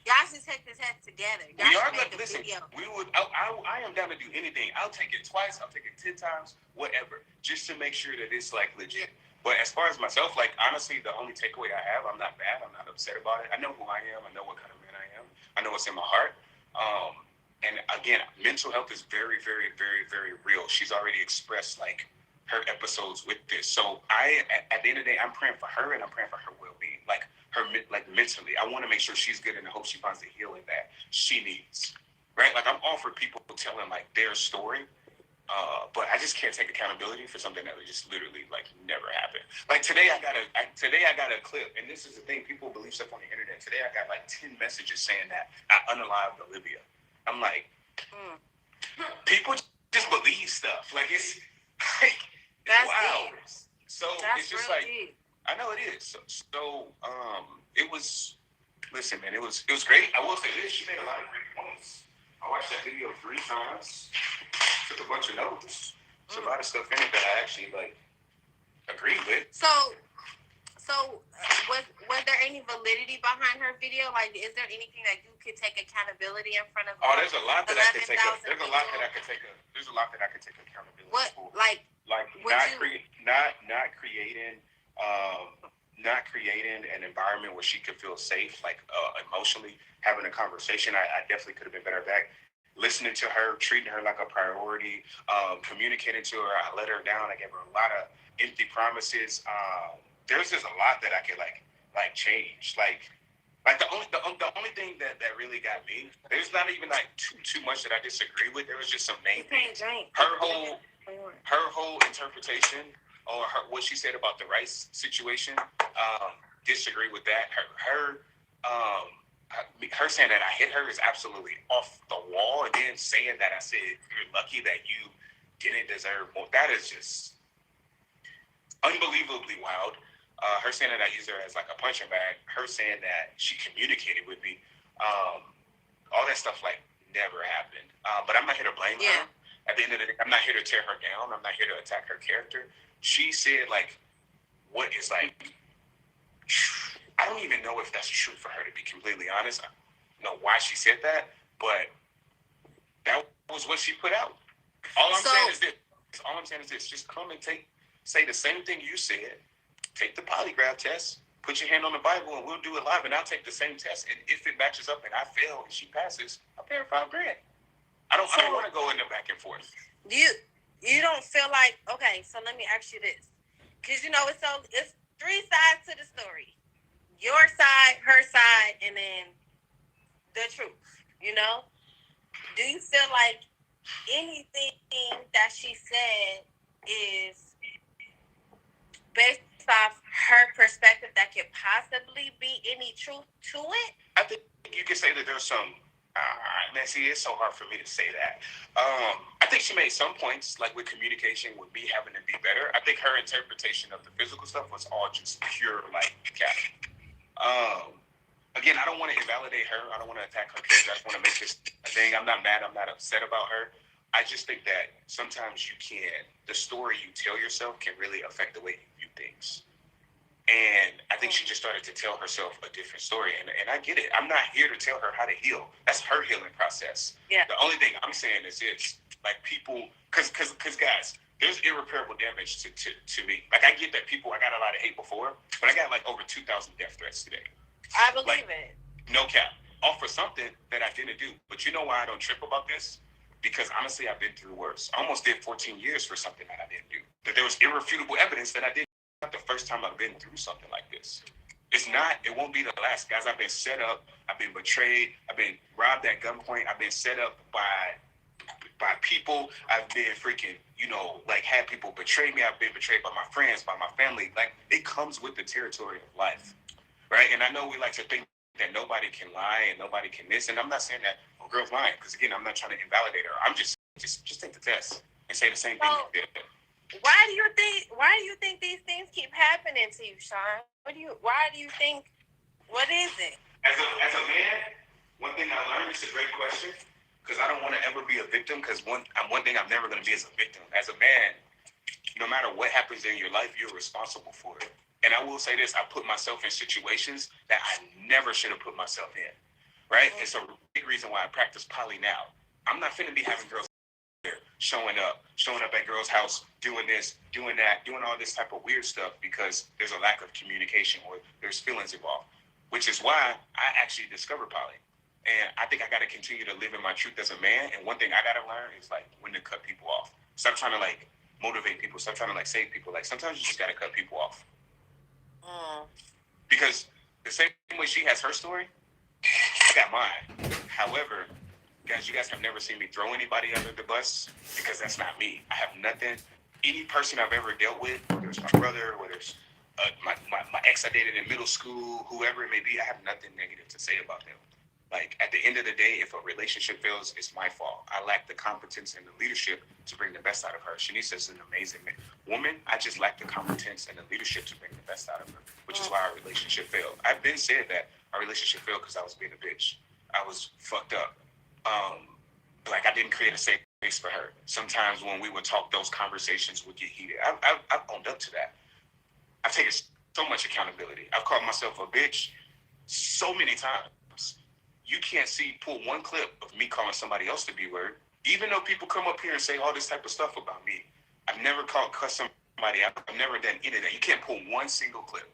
Y'all should take the test together. Y'all We are should make gonna a listen. video. We would. I am down to do anything. I'll take it twice. I'll take it 10 times, whatever, just to make sure that it's like legit. But as far as myself, like honestly, the only takeaway I have, I'm not bad. I'm not upset about it. I know who I am. I know what kind of man I am. I know what's in my heart. And again, mental health is very, very, very, very real. She's already expressed like her episodes with this. So at the end of the day, I'm praying for her and I'm praying for her well-being. Like her, like mentally, I want to make sure she's good and I hope she finds the healing that she needs. Right? Like I'm all for people telling like their story, but I just can't take accountability for something that would just literally like never happen. Like today I got a clip, and this is the thing, people believe stuff on the internet. Today I got like 10 messages saying that I unalived Olivia. I'm like, people just believe stuff. Like it's like it's wild. Deep. So That's it's just real like deep. I know it is. So it was. Listen, man, it was great. I will say this: she made a lot of great points. I watched that video 3 times. Took a bunch of notes. There's a lot of stuff in it that I actually like agreed with. So was there any validity behind her video? Like, is there anything that you could take accountability in front of? Oh, there's a lot that I could take. 11,000 There's a lot that I could take. There's a lot that I could take accountability What for. like Not creating an environment where she could feel safe, like emotionally having a conversation. I definitely could have been better at that. Listening to her, treating her like a priority, communicating to her. I let her down. I gave her a lot of empty promises. There's just a lot that I could like change. Like the only thing that really got me. There's not even like too much that I disagree with. There was just some main things. Her whole interpretation or what she said about the rice situation. Disagree with that. Her saying that I hit her is absolutely off the wall. And then saying that I said you're lucky that you didn't deserve more. That is just unbelievably wild. Her saying that I used her as like a punching bag. Her saying that she communicated with me. All that stuff like never happened. But I'm not here to blame her. At the end of the day, I'm not here to tear her down. I'm not here to attack her character. She said like what is like. I don't even know if that's true for her, to be completely honest. I don't know why she said that, but that was what she put out. All I'm saying is this. Just come and say the same thing you said. Take the polygraph test, put your hand on the Bible, and we'll do it live, and I'll take the same test. And if it matches up and I fail and she passes, I'll pay her $5 grand. I don't want to go in the back and forth. You don't feel like, okay, so let me ask you this. Because, it's 3 sides to the story. Your side, her side, and then the truth, Do you feel like anything that she said is based off her perspective that could possibly be any truth to it? I think you could say that there's some, see, it's so hard for me to say that. I think she made some points, like with communication, with me having to be better. I think her interpretation of the physical stuff was all just pure, like, cap. Again, I don't want to invalidate her. I don't want to attack her kids. I just want to make this a thing. I'm not mad. I'm not upset about her. I just think that sometimes the story you tell yourself can really affect the way you view things. And I think she just started to tell herself a different story. And I get it. I'm not here to tell her how to heal. That's her healing process. Yeah. The only thing I'm saying is this. Like people, because guys, there's irreparable damage to me. Like I get that I got a lot of hate before, but I got like over 2,000 death threats today. I believe it. No cap. All for something that I didn't do. But you know why I don't trip about this? Because honestly, I've been through worse. I almost did 14 years for something that I didn't do. That there was irrefutable evidence that I did. Not the first time I've been through something like this. It won't be the last, guys. I've been set up. I've been betrayed. I've been robbed at gunpoint. I've been set up by by people. I've been freaking, like had people betray me. I've been betrayed by my friends, by my family. Like it comes with the territory of life, right? And I know we like to think that nobody can lie and nobody can this. And I'm not saying that girl's lying, because again, I'm not trying to invalidate her. I'm just take the test and say the same thing you did. Why do you think these things keep happening to you, Sean? Why do you think? What is it? As a man, one thing I learned, is a great question, because I don't want to ever be a victim. Because one thing I'm never going to be is a victim. As a man, no matter what happens in your life, you're responsible for it. And I will say this: I put myself in situations that I never should have put myself in. Right? It's a big reason why I practice poly now. I'm not finna be having girls showing up at girls' house, doing this, doing that, doing all this type of weird stuff, because there's a lack of communication or there's feelings involved. Which is why I actually discovered poly. And I think I got to continue to live in my truth as a man. And one thing I got to learn is like when to cut people off. Stop trying to like motivate people. Stop trying to like save people. Like sometimes you just got to cut people off. Because the same way she has her story, I got mine. However, guys, you guys have never seen me throw anybody under the bus, because that's not me. I have nothing. Any person I've ever dealt with, whether it's my brother, whether it's my ex I dated in middle school, whoever it may be, I have nothing negative to say about them. Like, at the end of the day, if a relationship fails, it's my fault. I lack the competence and the leadership to bring the best out of her. Shanice is an amazing woman. I just lack the competence and the leadership to bring the best out of her, which is why our relationship failed. I've been said that our relationship failed because I was being a bitch. I was fucked up. Like, I didn't create a safe space for her. Sometimes when we would talk, those conversations would get heated. I've owned up to that. I've taken so much accountability. I've called myself a bitch so many times. You can't pull one clip of me calling somebody else the B word, even though people come up here and say all this type of stuff about me. I've never cuss somebody out. I've never done any of that. You can't pull one single clip.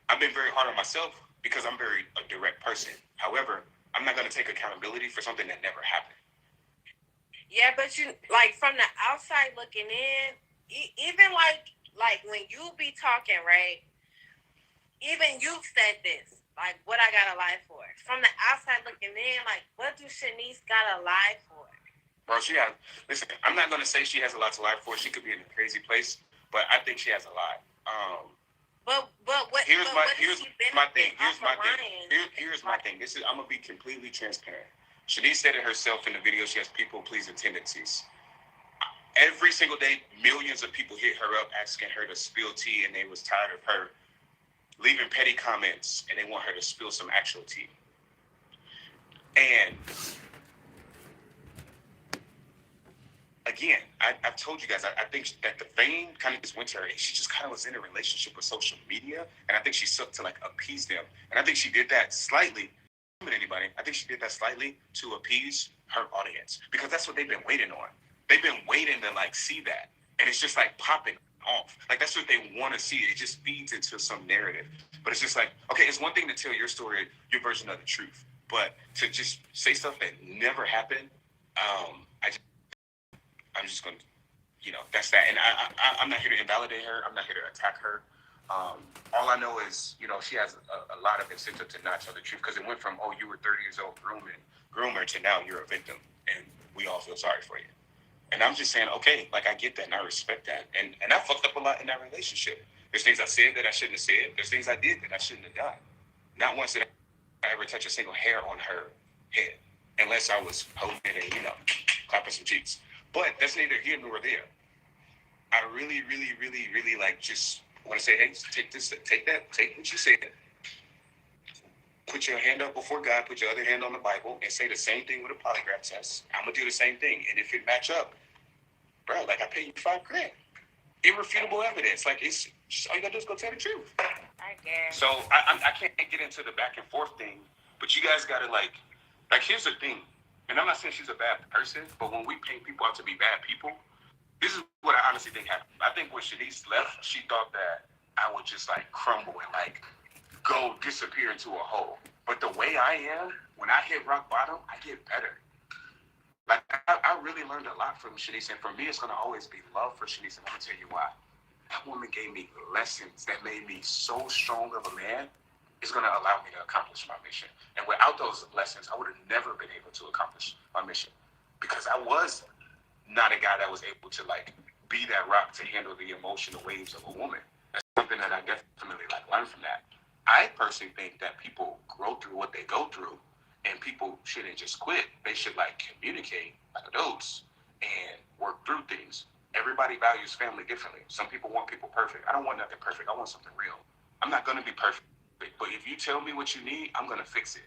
I've been very hard on myself because I'm a direct person. However, I'm not going to take accountability for something that never happened. Yeah, but you, like, from the outside looking in, even like when you be talking, right? Even you said this, like, what I got to lie for. From the outside looking in, like, what do Shanice got to lie for? Bro, listen, I'm not going to say she has a lot to lie for. She could be in a crazy place, but I think she has a lot. Here's my thing. I'm going to be completely transparent. Shanice said it herself in the video. She has people-pleasing tendencies. Every single day, millions of people hit her up asking her to spill tea, and they was tired of her leaving petty comments, and they want her to spill some actual tea. And again, I've told you guys, I think that the fame kind of just went to her. She just kind of was in a relationship with social media, and I think she sought to like appease them. And I think she did that slightly. I think she did that slightly to appease her audience, because that's what they've been waiting on. They've been waiting to like see that, and it's just like popping off. Like that's what they want to see. It just feeds into some narrative. But it's just like, okay, it's one thing to tell your story, your version of the truth, but to just say stuff that never happened, I'm just going to, that's that. And I'm not here to invalidate her. I'm not here to attack her. All I know is, she has a lot of incentive to not tell the truth, because it went from, you were 30 years old groomer to now you're a victim, and we all feel sorry for you. And I'm just saying, okay, like I get that and I respect that. And I fucked up a lot in that relationship. There's things I said that I shouldn't have said. There's things I did that I shouldn't have done. Not once did I ever touch a single hair on her head, unless I was holding it and, clapping some cheeks. But that's neither here nor there. I really, really, really, really just want to say, hey, take what you said. Put your hand up before God, put your other hand on the Bible, and say the same thing with a polygraph test. I'm going to do the same thing. And if it match up, bro, like I paid you $5,000. Irrefutable evidence. Like, it's just, all you got to do is go tell the truth. I guess. So I can't get into the back and forth thing, but you guys got to like, here's the thing. And I'm not saying she's a bad person, but when we paint people out to be bad people, this is what I honestly think happened. I think when Shanice left, she thought that I would just like crumble and like go disappear into a hole. But the way I am, when I hit rock bottom, I get better. Like, I really learned a lot from Shanice, and for me, it's going to always be love for Shanice, and I'm going to tell you why. That woman gave me lessons that made me so strong of a man. It's going to allow me to accomplish my mission. And without those lessons, I would have never been able to accomplish my mission, because I was not a guy that was able to like be that rock to handle the emotional waves of a woman. That's something that I definitely like learned from that. I personally think that people grow through what they go through, and people shouldn't just quit. They should like communicate like adults and work through things. Everybody values family differently. Some people want people perfect. I don't want nothing perfect. I want something real. I'm not gonna be perfect, but if you tell me what you need, I'm gonna fix it.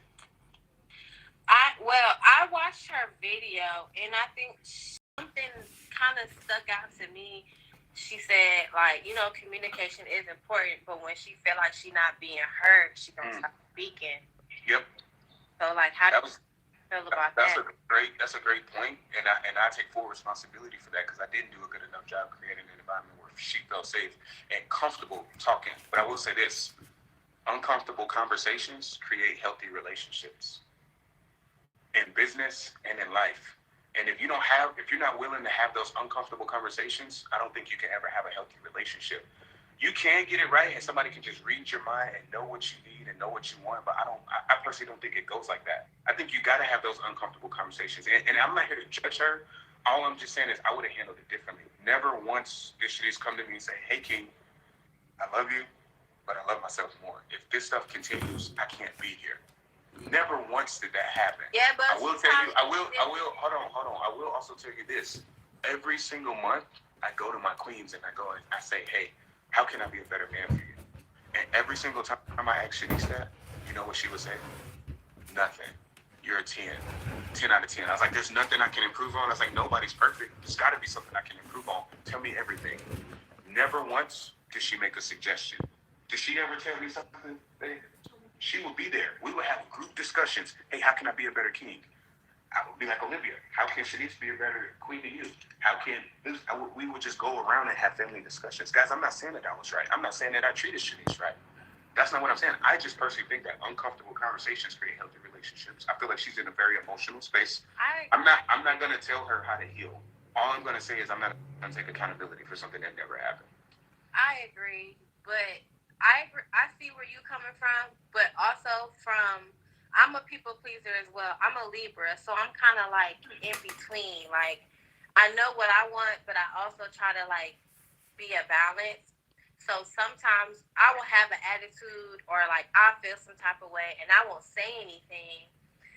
I watched her video, and I think something kind of stuck out to me. She said, like, you know, communication is important, but when she feel like she not being heard, she gonna stop speaking. Yep. So, like, how do you feel about that? That's a great point, and I take full responsibility for that because I didn't do a good enough job creating an environment where she felt safe and comfortable talking. But I will say this: uncomfortable conversations create healthy relationships in business and in life. And if you're not willing to have those uncomfortable conversations, I don't think you can ever have a healthy relationship. You can get it right, and somebody can just read your mind and know what you need and know what you want. But I personally don't think it goes like that. I think you got to have those uncomfortable conversations. And I'm not here to judge her. All I'm just saying is I would have handled it differently. Never once did Shanice come to me and say, "Hey, King, I love you, but I love myself more. If this stuff continues, I can't be here." Never once did that happen. Yeah, but I will tell you. Hold on. I will also tell you this. Every single month, I go to my queens and I say, "Hey, how can I be a better man for you?" And every single time I ask Shanice that, you know what she would say? Nothing. You're a 10. 10 out of 10. I was like, there's nothing I can improve on. I was like, nobody's perfect. There's got to be something I can improve on. Tell me everything. Never once did she make a suggestion. Did she ever tell me something? She would be there. We would have group discussions. Hey, how can I be a better king? I would be like, Olivia, how can Shanice be a better queen than you? We would just go around and have family discussions. Guys, I'm not saying that was right. I'm not saying that I treated Shanice right. That's not what I'm saying. I just personally think that uncomfortable conversations create healthy relationships. I feel like she's in a very emotional space. I'm not gonna tell her how to heal. All I'm gonna say is I'm not gonna take accountability for something that never happened. I agree, but I see where you coming from, but also I'm a people pleaser as well. I'm a Libra, so I'm kind of like in between. Like, I know what I want, but I also try to like be a balance. So sometimes I will have an attitude or like I feel some type of way and I won't say anything.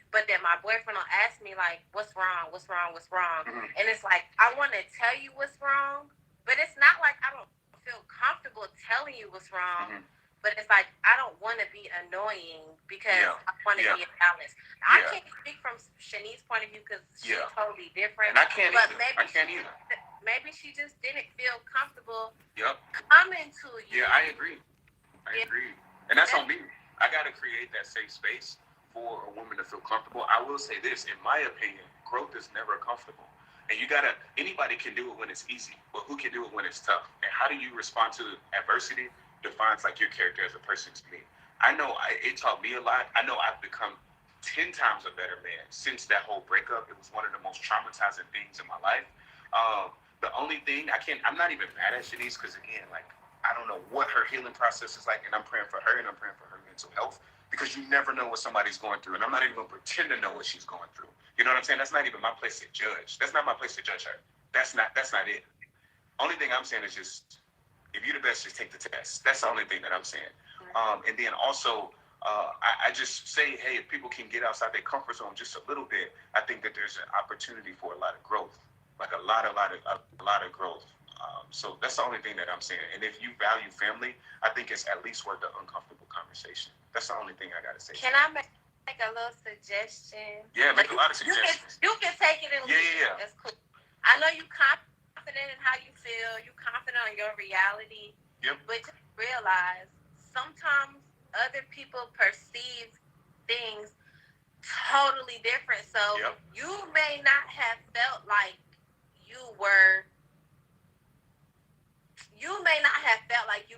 But then my boyfriend will ask me like, what's wrong? Mm-hmm. And it's like, I want to tell you what's wrong, but it's not like I don't feel comfortable telling you what's wrong. Mm-hmm. But it's like, I don't want to be annoying because I want to be a balance. I can't speak from Shanice's point of view because she's totally different. And I can't either. Maybe she just didn't feel comfortable coming to you. Yeah, I agree. And that's on me. I got to create that safe space for a woman to feel comfortable. I will say this, in my opinion, growth is never comfortable. And anybody can do it when it's easy, but who can do it when it's tough? And how do you respond to adversity defines like your character as a person to me. I know it taught me a lot. I know I've become 10 times a better man since that whole breakup. It was one of the most traumatizing things in my life. The only thing I'm not even mad at Shanice because again, like, I don't know what her healing process is like, and I'm praying for her and I'm praying for her mental health because you never know what somebody's going through, and I'm not even gonna pretend to know what she's going through. You know what I'm saying? That's not even my place to judge. That's not my place to judge her. That's not it. Only thing I'm saying is just, if you're the best, just take the test. That's the only thing that I'm saying. And then also, I just say, hey, if people can get outside their comfort zone just a little bit, I think that there's an opportunity for a lot of growth, like a lot of growth. So that's the only thing that I'm saying. And if you value family, I think it's at least worth the uncomfortable conversation. That's the only thing I got to say. Can I make a little suggestion? Yeah, make a lot of suggestions. You can take it and leave it. Yeah. That's cool. I know you confident in how you feel. You confident on your reality. Yep. But just realize sometimes other people perceive things totally different. So you may not have felt like you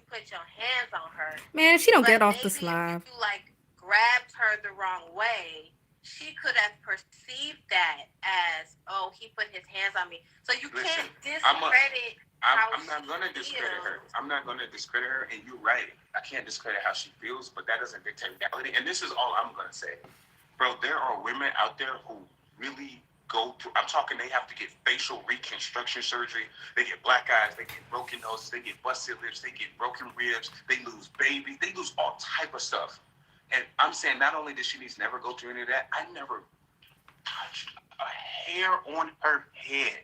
put your hands on her. Man, she don't get off this live. If you like grabbed her the wrong way, she could have perceived that as, oh, he put his hands on me. So you can't discredit I'm not going to discredit her. I'm not going to discredit her, and you're right. I can't discredit how she feels, but that doesn't dictate reality. And this is all I'm going to say. Bro, there are women out there who really go through. I'm talking. They have to get facial reconstruction surgery. They get black eyes. They get broken noses. They get busted lips. They get broken ribs. They lose babies. They lose all type of stuff. And I'm saying, not only did Shanice never go through any of that, I never touched a hair on her head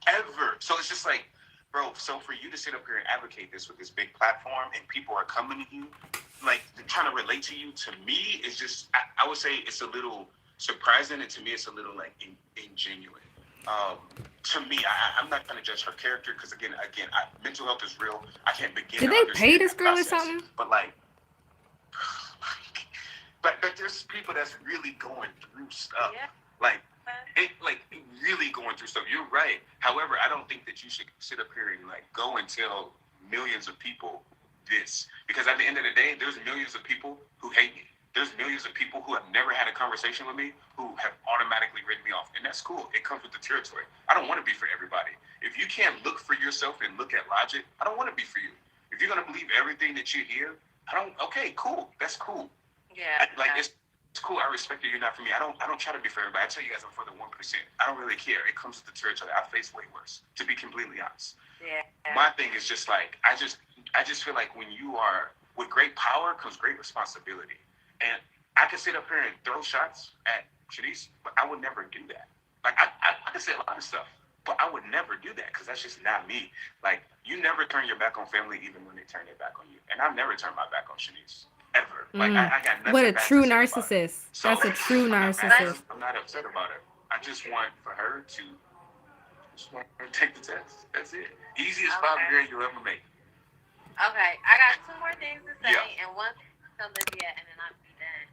ever. So it's just like, bro. So for you to sit up here and advocate this with this big platform, and people are coming to you, like trying to relate to you, to me is just, I would say it's a little surprising, and to me it's a little like ingenuine. To me, I'm not trying to judge her character, because again, mental health is real. I can't begin. Did they pay this girl or something? But like, but there's people that's really going through stuff. Yeah. Like really going through stuff. You're right. However, I don't think that you should sit up here and like go and tell millions of people this, because at the end of the day, there's millions of people who hate me. There's millions of people who have never had a conversation with me who have automatically written me off, and that's cool. It comes with the territory. I don't want to be for everybody. If you can't look for yourself and look at logic, I don't want to be for you. If you're gonna believe everything that you hear, okay, cool. That's cool. Yeah. It's cool. I respect that you're not for me. I don't try to be for everybody. I tell you guys, I'm for the 1%. I don't really care. It comes with the territory. I face way worse, to be completely honest. Yeah. My thing is just like, I just feel like when you are, with great power comes great responsibility. And I could sit up here and throw shots at Shanice, but I would never do that. Like, I could say a lot of stuff, but I would never do that, because that's just not me. Like, you never turn your back on family even when they turn their back on you. And I've never turned my back on Shanice. Ever. Like, I got nothing. What a bad true to say about narcissist. it. So, That's a true narcissist. I'm not upset about it. I just want for her to take the test. That's it. Easiest 5 years you'll ever make. Okay, I got 2 more things to say, Yeah. and one to Olivia, and then I'll be done.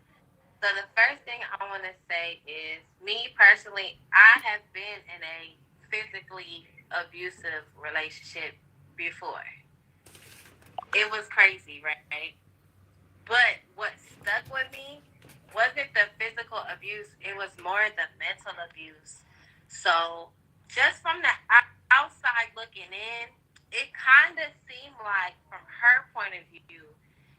So the first thing I want to say is, me personally, I have been in a physically abusive relationship before. It was crazy, right? But what stuck with me wasn't the physical abuse, it was more the mental abuse. So just from the outside looking in, it kind of seemed like, from her point of view,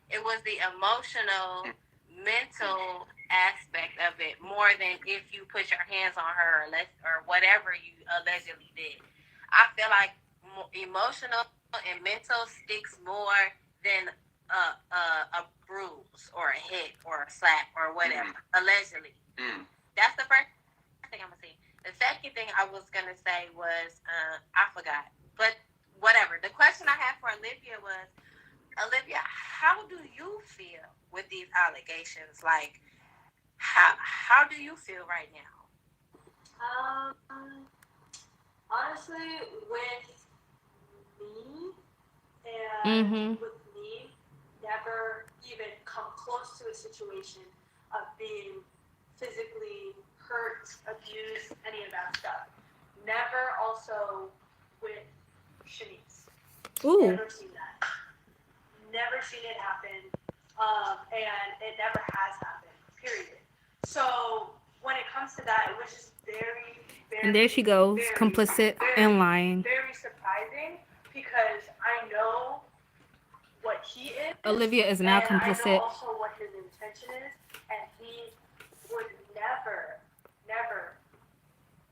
it was the emotional, mental aspect of it more than if you put your hands on her or whatever you allegedly did. I feel like emotional and mental sticks more than a bruise or a hit or a slap or whatever, allegedly. That's the first thing I'm going to say. The second thing I was going to say was, I forgot. But whatever. The question I had for Olivia was, Olivia, how do you feel with these allegations? Like, how do you feel right now? Honestly, with me and with me, never even come close to a situation of being physically hurt, abused, any of that stuff. Never also with Shanice. Ooh. Never seen that. Never seen it happen. And it never has happened, period. So when it comes to that, it was just very, very, And there she goes, complicit and lying. Very surprising, because I know what he is. Olivia is now complicit. I know also what his intention is, and he would never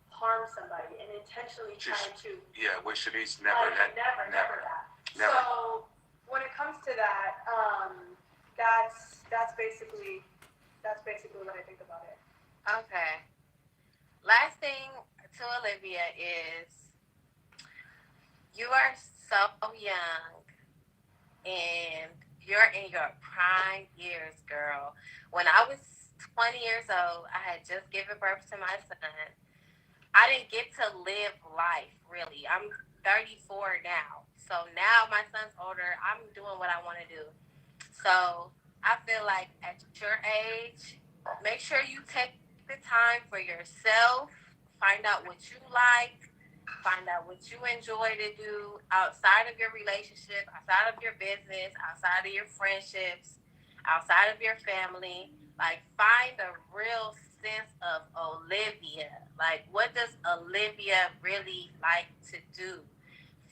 harm somebody and intentionally try to. Yeah, with Shanice, never that. Never that. So when it comes to that, that's basically what I think about it. Okay. Last thing to Olivia is, you are so young and you're in your prime years, girl. When I was 20 years old, I had just given birth to my son. I didn't get to live life, really. I'm 34 now. So now my son's older. I'm doing what I want to do. So I feel like at your age, make sure you take the time for yourself. Find out what you like. Find out what you enjoy to do outside of your relationship, outside of your business, outside of your friendships, outside of your family. Like, find a real sense of Olivia. Like, what does Olivia really like to do?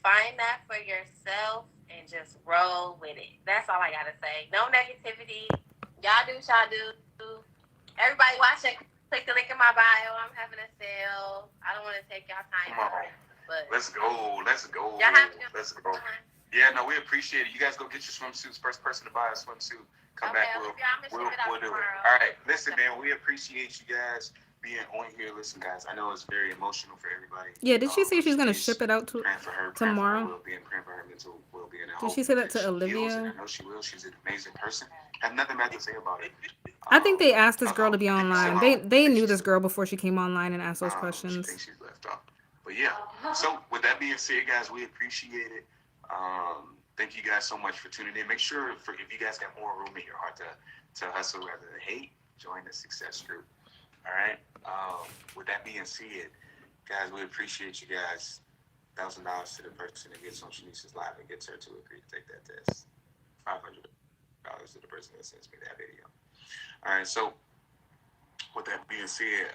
Find that for yourself and just roll with it. That's all I gotta say. No negativity. Y'all do what y'all do. Everybody watching Click the link in my bio. I'm having a sale. I don't want to take y'all time. Come on. But Let's go. y'all have to. Let's go. Yeah, no, we appreciate it. You guys go get your swimsuits. First person to buy a swimsuit, come back. We'll do it. All right. Listen, man, we appreciate you guys being on here. Listen, guys, I know it's very emotional for everybody. Yeah, did she say she's gonna ship it out to praying for her, tomorrow? Praying for her mental well-being. Did she say that to Olivia? I know she will. She's an amazing person. I have nothing bad to say about it. I think they asked this girl to be online. They knew this girl before she came online and asked those questions. I think she's left off. But yeah. So with that being said, guys, we appreciate it. Thank you guys so much for tuning in. Make sure if you guys got more room in your heart to hustle rather than hate, join the success group. All right. With that being said, guys, we appreciate you guys. $1,000 to the person that gets on Shanice's live and gets her to agree to take that test. $500 to the person that sends me that video. All right. So with that being said,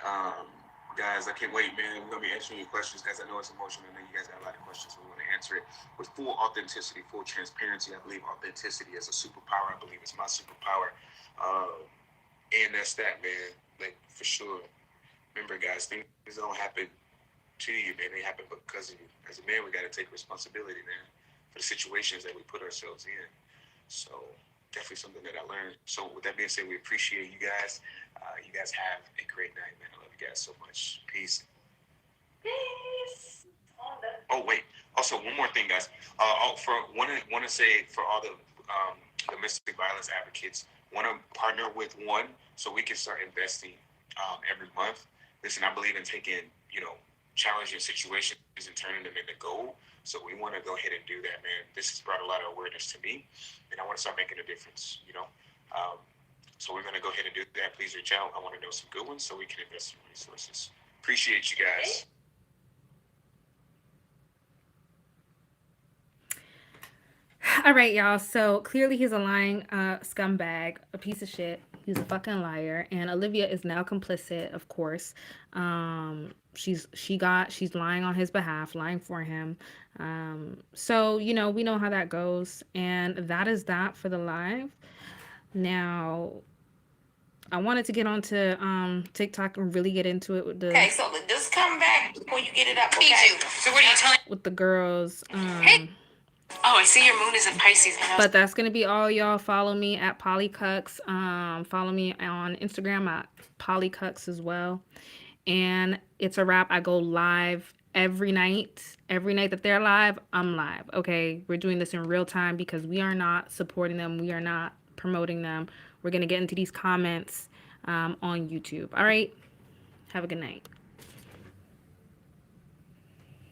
guys, I can't wait, man. We're going to be answering your questions, guys. I know it's emotional. I know you guys got a lot of questions, so we want to answer it with full authenticity, full transparency. I believe authenticity is a superpower. I believe it's my superpower. And that's that, man. Like, for sure. Remember, guys, things don't happen to you, man. They happen because of you. As a man, we got to take responsibility, man, for the situations that we put ourselves in. So definitely something that I learned. So with that being said, we appreciate you guys. You guys have a great night, man. I love you guys so much. Peace. Peace. Oh wait. Also, one more thing, guys. Want to say for all the domestic violence advocates, want to partner with one so we can start investing every month. Listen, I believe in taking challenging situations and turning them into gold. So we want to go ahead and do that, man. This has brought a lot of awareness to me, and I want to start making a difference. So we're going to go ahead and do that. Please reach out. I want to know some good ones so we can invest in resources. Appreciate you guys. All right, y'all. So clearly he's a lying scumbag, a piece of shit. He's a fucking liar. And Olivia is now complicit, of course. She's lying on his behalf, lying for him. So, we know how that goes. And that is that for the live. Now, I wanted to get onto TikTok and really get into it with the. Okay, so just come back before you get it up. Okay. So what are you telling? With the girls. Oh, I see your moon is in Pisces. But that's going to be all, y'all. Follow me at Polycucks. Follow me on Instagram at Polycucks as well. And it's a wrap. I go live every night. Every night that they're live, I'm live. Okay, we're doing this in real time because we are not supporting them. We are not promoting them. We're going to get into these comments on YouTube. All right. Have a good night.